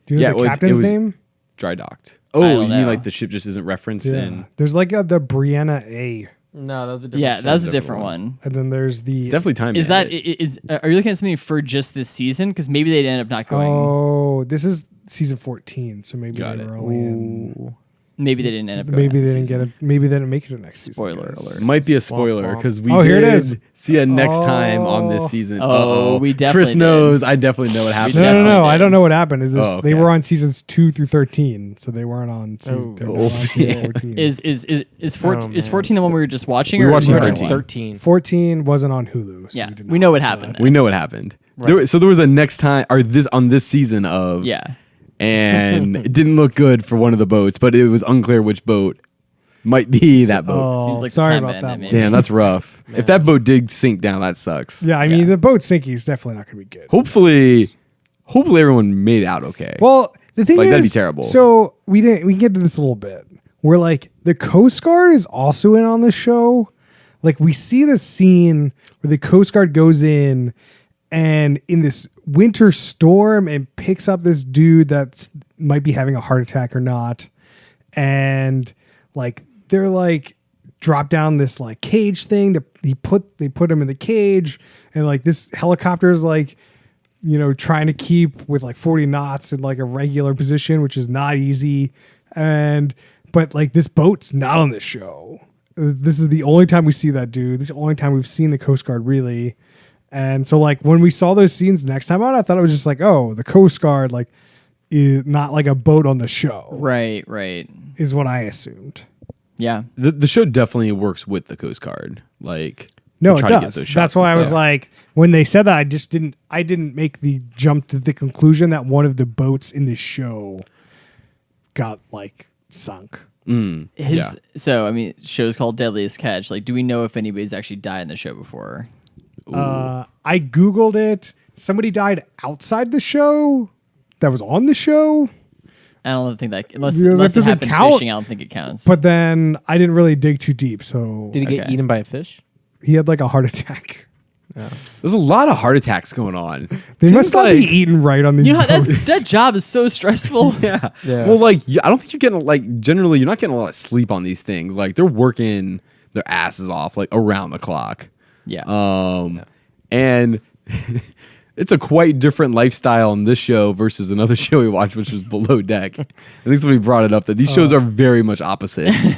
Do you know Yeah, the well, it captain's was name? Dry docked. I Oh, don't you mean know. like the ship just isn't referenced in? There's like the Brianna A. No, that was a different. Yeah, that was a Different different one. one. And then there's the... It's definitely time. Is that Bandit. is are you looking at something for just this season? Because maybe they'd end up not going. Oh, this is season 14, so maybe Got they it. were only in... Maybe they didn't end up. Maybe they didn't get it. Maybe they didn't make it to next Spoiler season. alert. Might be a spoiler womp. because we Oh, here it did is. see a next time on this season. Oh, we definitely Chris did. knows. I definitely know what happened. No, definitely I did. don't know what happened. Is this, Oh, They okay. were on seasons 2 through 13, so they weren't on season. They were not on season 14. Is 14 man. is 14 the one we were just watching? We were or watching is it 13. 13. 14 wasn't on Hulu. So Yeah, did we not know what watch happened that. then. We know what happened. Right. So there was a next time or this on this season of Yeah. and it didn't look good for one of the boats, but it was unclear which boat might be that boat. Oh, Seems like the sorry time about to that. end it, one. maybe. Damn, that's rough. Man, If that boat did sink down, that sucks. Yeah, I mean Yeah. the boat sinking is definitely not going to be good. Hopefully everyone made it out okay. Well, the thing Like, is, that'd be terrible. So we can get into this a little bit. Where like the Coast Guard is also in on this show. Like we see this scene where the Coast Guard goes in and in this winter storm and picks up this dude that's might be having a heart attack or not, and like they're like drop down this like cage thing they put him in the cage, and like this helicopter is like, you know, trying to keep with like 40 knots in like a regular position, which is not easy. But like this boat's not on this show. This is the only time we see that dude. This is the only time we've seen the Coast Guard really. And so like when we saw those scenes next time out, I thought it was just like, oh, the Coast Guard like is not like a boat on the show. Right. Is what I assumed. Yeah. The show definitely works with the Coast Guard. Like No, to it try to get does. those shots That's why I and was stuff. like, when they said that, I didn't make the jump to the conclusion that one of the boats in the show got like sunk. So I mean, show's called Deadliest Catch. Like, do we know if anybody's actually died in the show before? I Googled it. Somebody died outside the show that was on the show, I don't think that unless Yeah, that unless it doesn't happened count. fishing, I don't think it counts. but then I didn't really dig too deep. So Did he get Okay. eaten by a fish? he had like a heart attack. There's a lot of heart attacks going on. They Seems must not be like- eating right on these you know boats. that job is so stressful. Yeah. Yeah. Well, like, I don't think you're getting, like, generally, you're not getting a lot of sleep on these things. Like, they're working their asses off, like, around the clock. Yeah. And it's a quite different lifestyle in this show versus another show we watched, which was Below Deck. I think somebody brought it up that these shows are very much opposites.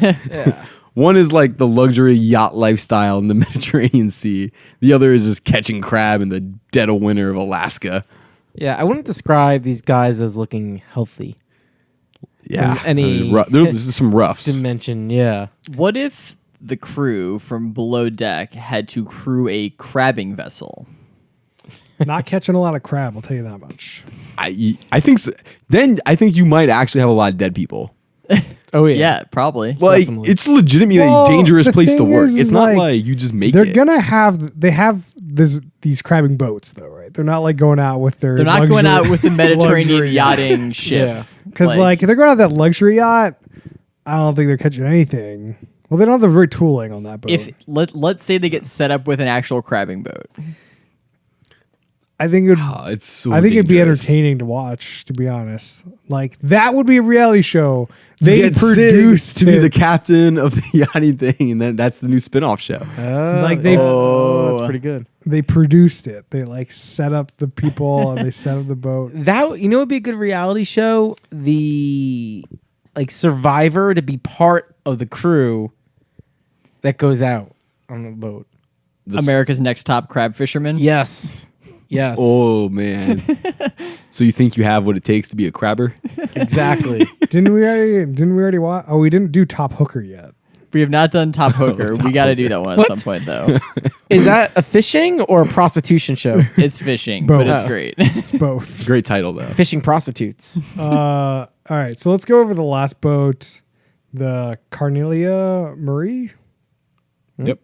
One is like the luxury yacht lifestyle in the Mediterranean Sea. The other is just catching crab in the dead of winter of Alaska. Yeah, I wouldn't describe these guys as looking healthy. Yeah. Any There's some roughs. dimension, yeah. What if the crew from Below Deck had to crew a crabbing vessel? Not catching a lot of crab, I'll tell you that much. I think so. Then I think you might actually have a lot of dead people. Oh yeah. Yeah, probably. Like, Definitely. it's legitimately Well, a dangerous the place to thing work. is It's not like, like you just make They're it. gonna have these crabbing boats though, right? They're not like going out with their They're not going out with the Mediterranean luxury yachting ship. Yeah. Because like if they're going out that luxury yacht, I don't think they're catching anything. Well, they don't have the retooling on that boat. if let's say they get set up with an actual crabbing boat. I think it would. It's so I think it'd be dangerous. entertaining to watch. To be honest, like that would be a reality show. You They get produced Sig to be it. the captain of the yachting thing, and then that's the new spin-off show. Like they- that's pretty good. They produced it. They like set up the people and they set up the boat. That would be a good reality show. The like Survivor to be part of the crew that goes out on the boat. America's Next Top Crab Fisherman. Yes. Yes. Oh man! So you think you have what it takes to be a crabber? Exactly. Didn't we already watch? Oh, we didn't do Top Hooker yet. We have not done Top Hooker. We got to do that one at some point, though. Is that a fishing or a prostitution show? It's fishing, Both. but it's Oh. great. It's both. Great title though. Fishing prostitutes. All right, so let's go over the last boat, the Carnelia Marie. Yep.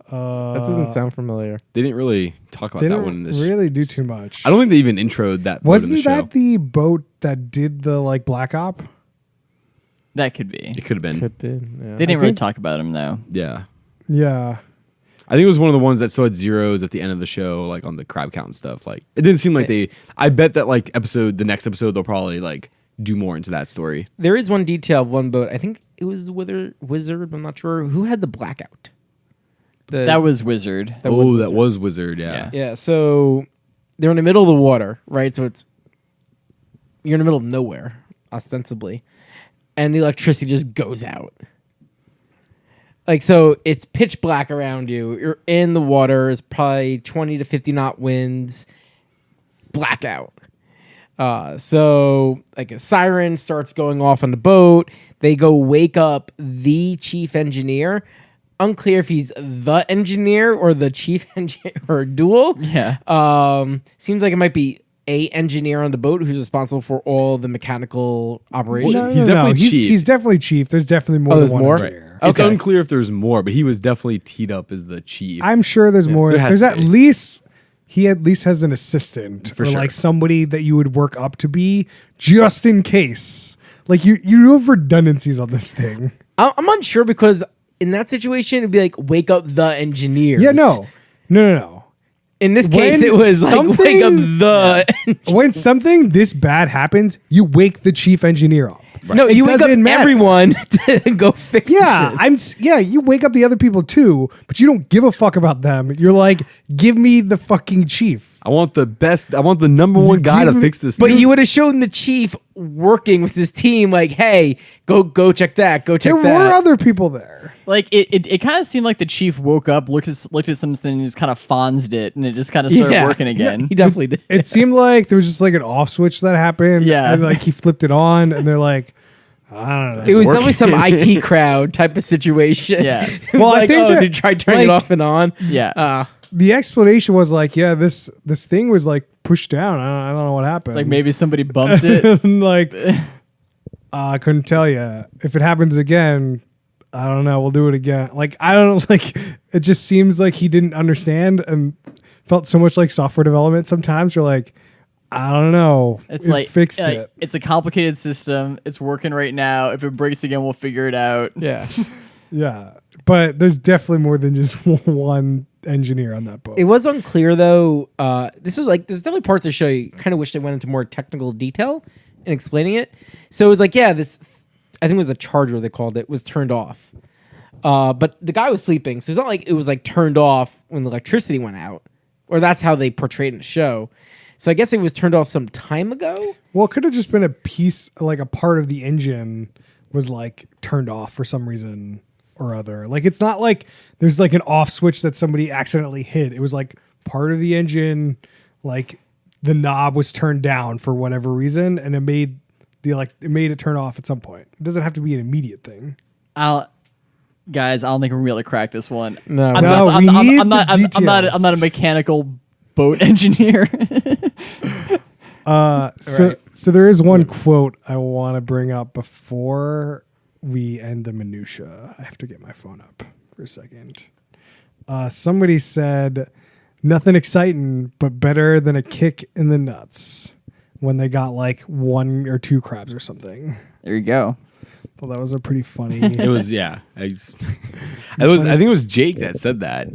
That doesn't sound familiar. They didn't really talk about They that don't one in this. really do too much. I don't think they even introed that. boat in the Wasn't show. that the boat that did the like Black Op? That could be. It could have been. Could be. Yeah. They didn't really think- talk about him, though. Yeah. Yeah. I think it was one of the ones that still had zeros at the end of the show, like on the crab count and stuff. Like it didn't seem like they. I bet that like the next episode, they'll probably like do more into that story. There is one detail of one boat. I think it was Wizard. I'm not sure who had the blackout. That was Wizard. That was that Wizard. was Wizard. Yeah. Yeah. So they're in the middle of the water, right? So you're in the middle of nowhere, ostensibly, and the electricity just goes out. Like, so it's pitch black around you. You're in the water. It's probably 20 to 50 knot winds. Blackout. So like a siren starts going off on the boat. They go wake up the chief engineer. Unclear if he's the engineer or the chief engineer or dual. Yeah. Seems like it might be a engineer on the boat who's responsible for all the mechanical operations. No, He's definitely chief. He's definitely chief. There's definitely more there's than one more? engineer. It's Okay. unclear if there's more, but he was definitely teed up as the chief. I'm sure there's more. there has There's to at be. least he at least has an assistant For or sure. like somebody that you would work up to be just in case. Like you have redundancies on this thing. I'm unsure because in that situation it'd be like wake up the engineers. Yeah, no. In this case, When it was like wake up something- the. When something this bad happens, you wake the chief engineer up. No, It you wake up doesn't matter. everyone to go fix. Yeah, the shit. you wake up the other people too, but you don't give a fuck about them. You're like, give me the fucking chief. I want the best. I want the number one guy to give- fix this. But thing. you would have shown the chief working with his team, like, hey, go check that, go check There that. were other people there. Like it kind of seemed like the chief woke up, looked at something, and just kind of fonzed it, and it just kind of started Yeah. working again. He definitely did. It seemed like there was just like an off switch that happened. Yeah. And like he flipped it on and they're like, I don't know. It was working. definitely some IT crowd type of situation. Yeah. It was Well, I like, think oh, that, they tried turning it like- off and on. Yeah. The explanation was like, yeah, this thing was like pushed down. I don't know what happened. Like maybe somebody bumped it. And like, I couldn't tell you. If it happens again, I don't know. We'll do it again. Like, I don't like. It just seems like he didn't understand and felt so much like software development. Sometimes you're like, I don't know. It's It like fixed like, it. It's a complicated system. It's working right now. If it breaks again, we'll figure it out. Yeah. Yeah, but there's definitely more than just one engineer on that boat. It was unclear though. There's definitely parts of the show you kind of wish they went into more technical detail in explaining it. So it was like, yeah, this I think it was a charger they called it was turned off. But the guy was sleeping, so it's not like it was like turned off when the electricity went out, or that's how they portrayed it in the show. So I guess it was turned off some time ago. Well, it could have just been a piece, like a part of the engine was like turned off for some reason or other. Like it's not like there's like an off switch that somebody accidentally hit. It was like part of the engine, like the knob was turned down for whatever reason, and it made it turn off at some point. It doesn't have to be an immediate thing. Guys, I don't think we're gonna be able to crack this one. No. I'm No, not, we I'm, need I'm not, the I'm not details. a mechanical boat engineer. So there is one quote I want to bring up before we end the minutia. I have to get my phone up for a second. Somebody said, "Nothing exciting, but better than a kick in the nuts." When they got like 1 or 2 crabs or something. There you go. Well, that was a pretty funny. It was I think it was Jake that said that,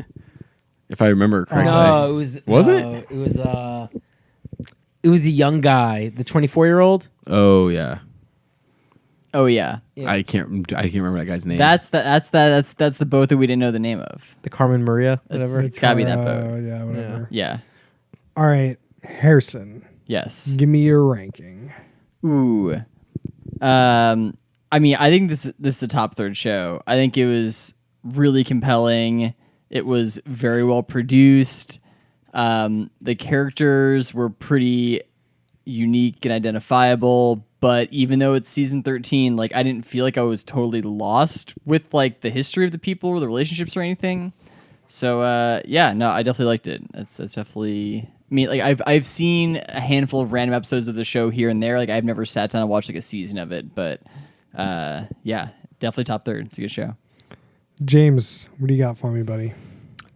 if I remember correctly. No, Was it? It was a young guy, the 24-year-old. Oh yeah. Oh yeah. Yeah. I can't remember that guy's name. That's the boat that we didn't know the name of. The Carmen Maria, It's- whatever. It's gotta be that boat. Yeah, whatever. Yeah. All right, Harrison, Yes. give me your ranking. Ooh. I mean, I think this is a top third show. I think it was really compelling. It was very well produced. The characters were pretty unique and identifiable, but even though it's season 13, like I didn't feel like I was totally lost with like the history of the people or the relationships or anything. So yeah, no, I definitely liked it. That's definitely. I mean, like I've seen a handful of random episodes of the show here and there. Like I've never sat down and watched like a season of it, but yeah, definitely top third. It's a good show. James, what do you got for me, buddy?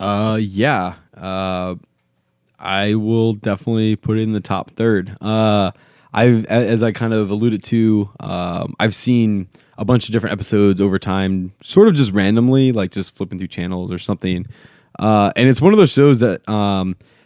Yeah. I will definitely put it in the top third. As I kind of alluded to, I've seen a bunch of different episodes over time, sort of just randomly, like just flipping through channels or something. And it's one of those shows that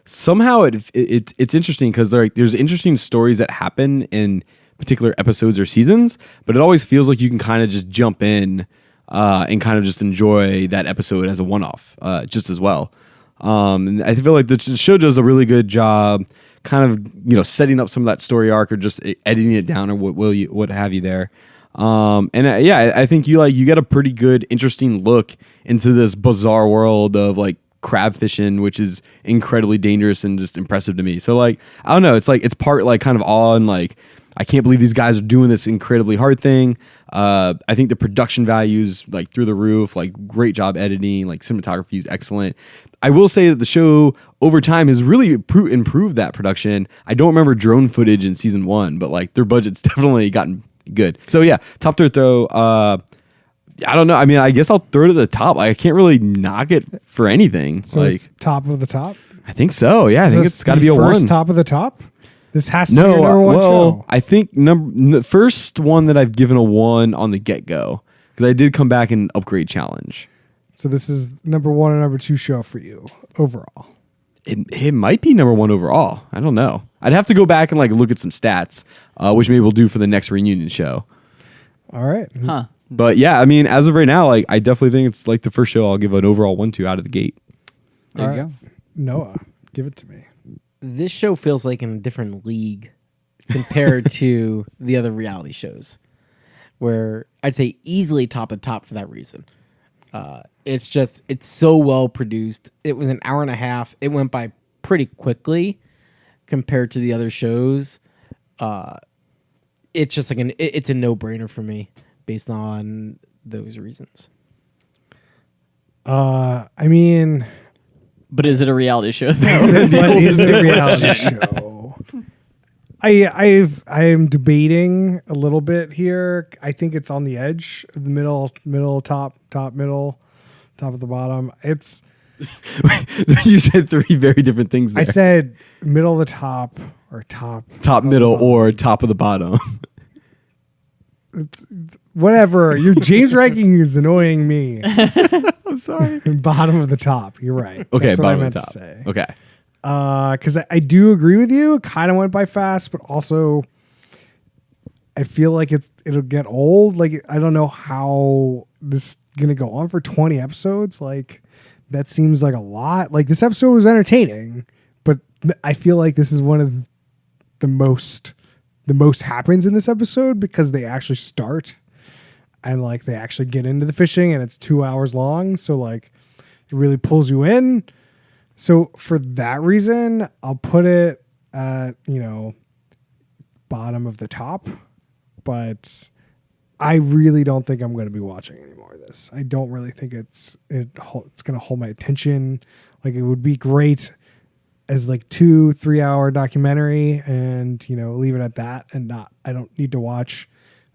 somehow it's interesting because there's interesting stories that happen in particular episodes or seasons, but it always feels like you can kind of just jump in and kind of just enjoy that episode as a one-off just as well. And I feel like the show does a really good job kind of, setting up some of that story arc or just editing it down or what have you there. I think you get a pretty good, interesting look into this bizarre world of like crab fishing, which is incredibly dangerous and just impressive to me. So like, I don't know, it's like it's part like kind of awe and like I can't believe these guys are doing this incredibly hard thing. I think the production values like through the roof, like great job editing, like cinematography is excellent. I will say that the show over time has really improved that production. I don't remember drone footage in season 1, but like their budget's definitely gotten good. So yeah, top third though. I don't know. I mean, I guess I'll throw it at the top. I can't really knock it for anything. So like, it's top of the top. I think so. Yeah, I think it's got to be a first one. top of the top. This has to be your number one show. I think the first one that I've given a 1 on the get go because I did come back and upgrade challenge. So this is number 1 and number 2 show for you overall. It might be number 1 overall. I don't know. I'd have to go back and like look at some stats, which maybe we'll do for the next reunion show. All right. Huh. But yeah, I mean, as of right now, like I definitely think it's like the first show I'll give an overall 1-2 out of the gate. There All you right. go. Noah, give it to me. This show feels like in a different league compared to the other reality shows, where I'd say easily top of top for that reason. It's so well produced. It was an hour and a half. It went by pretty quickly compared to the other shows. It's just like it's a no brainer for me based on those reasons. I mean, But is it a reality show? but is it a reality show? I'm debating a little bit here. I think it's on the edge, the middle, top, middle, top of the bottom. It's. You said 3 very different things there. I said middle of the top or top, middle, or top of the bottom. whatever. Your James ranking is annoying me. I'm sorry. Bottom of the top. You're right. Okay, That's what I bottom meant of the top. to say. Okay. Because I do agree with you. It kind of went by fast, but also I feel like it'll get old. Like I don't know how this is gonna go on for 20 episodes. Like that seems like a lot. Like this episode was entertaining, but I feel like this is one of the most happens in this episode because they actually start and like they actually get into the fishing and it's 2 hours long. So like it really pulls you in. So for that reason, I'll put it at, bottom of the top, but I really don't think I'm going to be watching any more of this. I don't really think it's going to hold my attention. Like it would be great as like 2-3 hour documentary and, leave it at that and I don't need to watch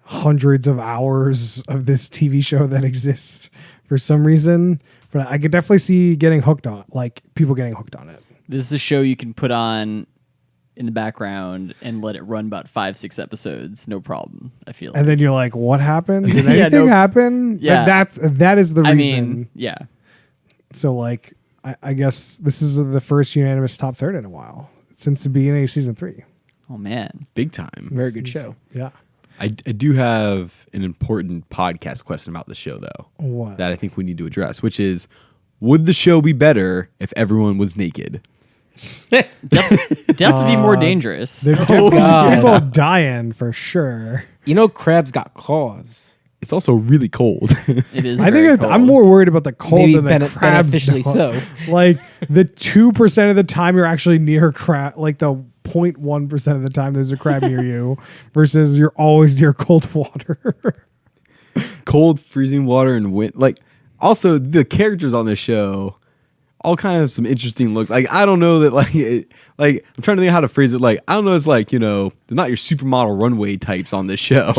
hundreds of hours of this TV show that exists for some reason. But I could definitely see getting hooked on, like people getting hooked on it. This is a show you can put on in the background and let it run about 5-6 episodes, no problem. I feel. And then you're like, "What happened? Did anything happen?" Yeah. That is the reason. I mean, yeah. So like, I guess this is the first unanimous top third in a while since the beginning of season 3. Oh man, Big time. Very good show. Yeah. I do have an important podcast question about the show, though. What? That I think we need to address, which is, would the show be better if everyone was naked? definitely be more dangerous. There's definitely people dying for sure. Crabs got claws. It's also really cold. It is. I very think cold. I'm more worried about the cold Maybe than the crabs. beneficially though. so. Like the 2% of the time you're actually near crab, like the 0.1% of the time there's a crab near you, versus you're always near cold water. Cold, freezing water, and wind. Like, also the characters on this show, all kind of some interesting looks. Like, I don't know that like I'm trying to think how to phrase it. Like, I don't know. It's like they're not your supermodel runway types on this show.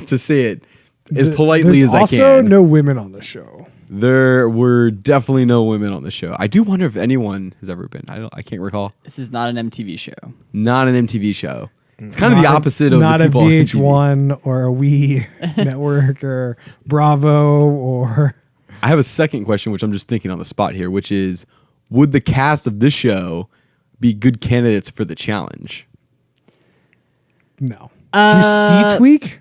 To say it as politely as I can. There's also no women on the show. There were definitely no women on the show. I do wonder if anyone has ever been. I can't recall. This is not an MTV show. Not an MTV show. It's kind of the opposite of not the a people on MTV. VH1 or a We Network or Bravo or. I have a second question, which I'm just thinking on the spot here, which is, would the cast of this show be good candidates for the challenge? No. Do you see Tweak?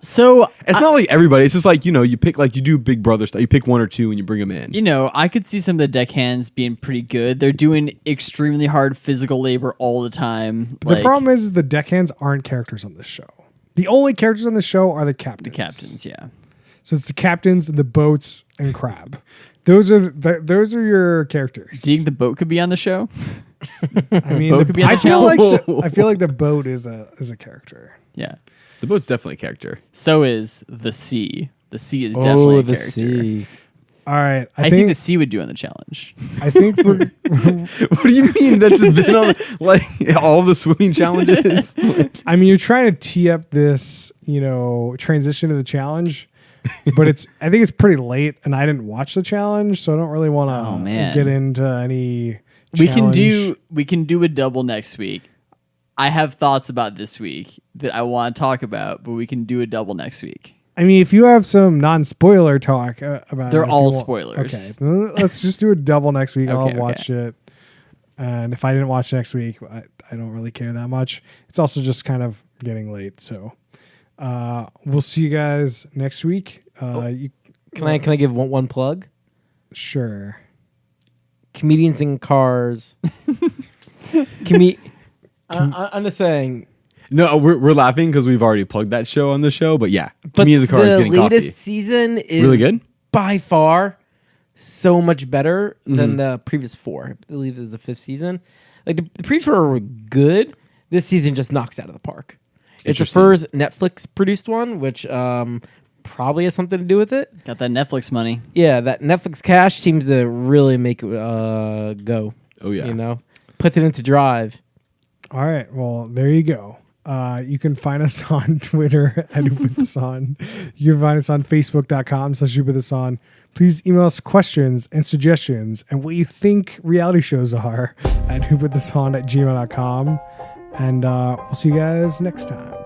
So It's not like everybody. It's just like, you pick, like you do Big Brother stuff. You pick 1 or 2 and you bring them in. I could see some of the deckhands being pretty good. They're doing extremely hard physical labor all the time. The problem is the deckhands aren't characters on this show. The only characters on the show are the captains. The captains, yeah. So it's the captains, the boats, and Crab. Those are your characters. Do you think the boat could be on the show? I mean, boat could be on I the feel challenge. like I feel like the boat is a character. Yeah. The boat's definitely a character. So is the sea. The sea is definitely a character. sea. All right, I think the sea would do on the challenge. I think we're What do you mean? That's been on like all the swimming challenges. I mean, you're trying to tee up this, transition to the challenge, but I think it's pretty late, and I didn't watch the challenge, so I don't really want Oh, to man. get into any. We can challenge. do a double next week. I have thoughts about this week that I want to talk about, but we can do a double next week. I mean, if you have some non-spoiler talk about, They're it, if all you want- spoilers. Okay, then let's just do a double next week. I'll Okay, watch it, and if I didn't watch next week, I don't really care that much. It's also just kind of getting late, so we'll see you guys next week. Can I give one plug? Sure. Comedians in cars. I'm just saying. No, we're laughing because we've already plugged that show on the show. But yeah, But me as a car is the getting latest coffee. season is Really good? by far so much better than the previous four. I believe this is the fifth season. Like the previous four were good. This season just knocks it out of the park. It's the Interesting. first Netflix produced one, which probably has something to do with it. Got that Netflix money. Yeah, that Netflix cash seems to really make it go. Oh yeah. Puts it into drive. All right. Well, there you go. You can find us on Twitter at Who Put This On. You can find us on Facebook.com/Who Put This On. Please email us questions and suggestions and what you think reality shows are at whoputthison@gmail.com. And we'll see you guys next time.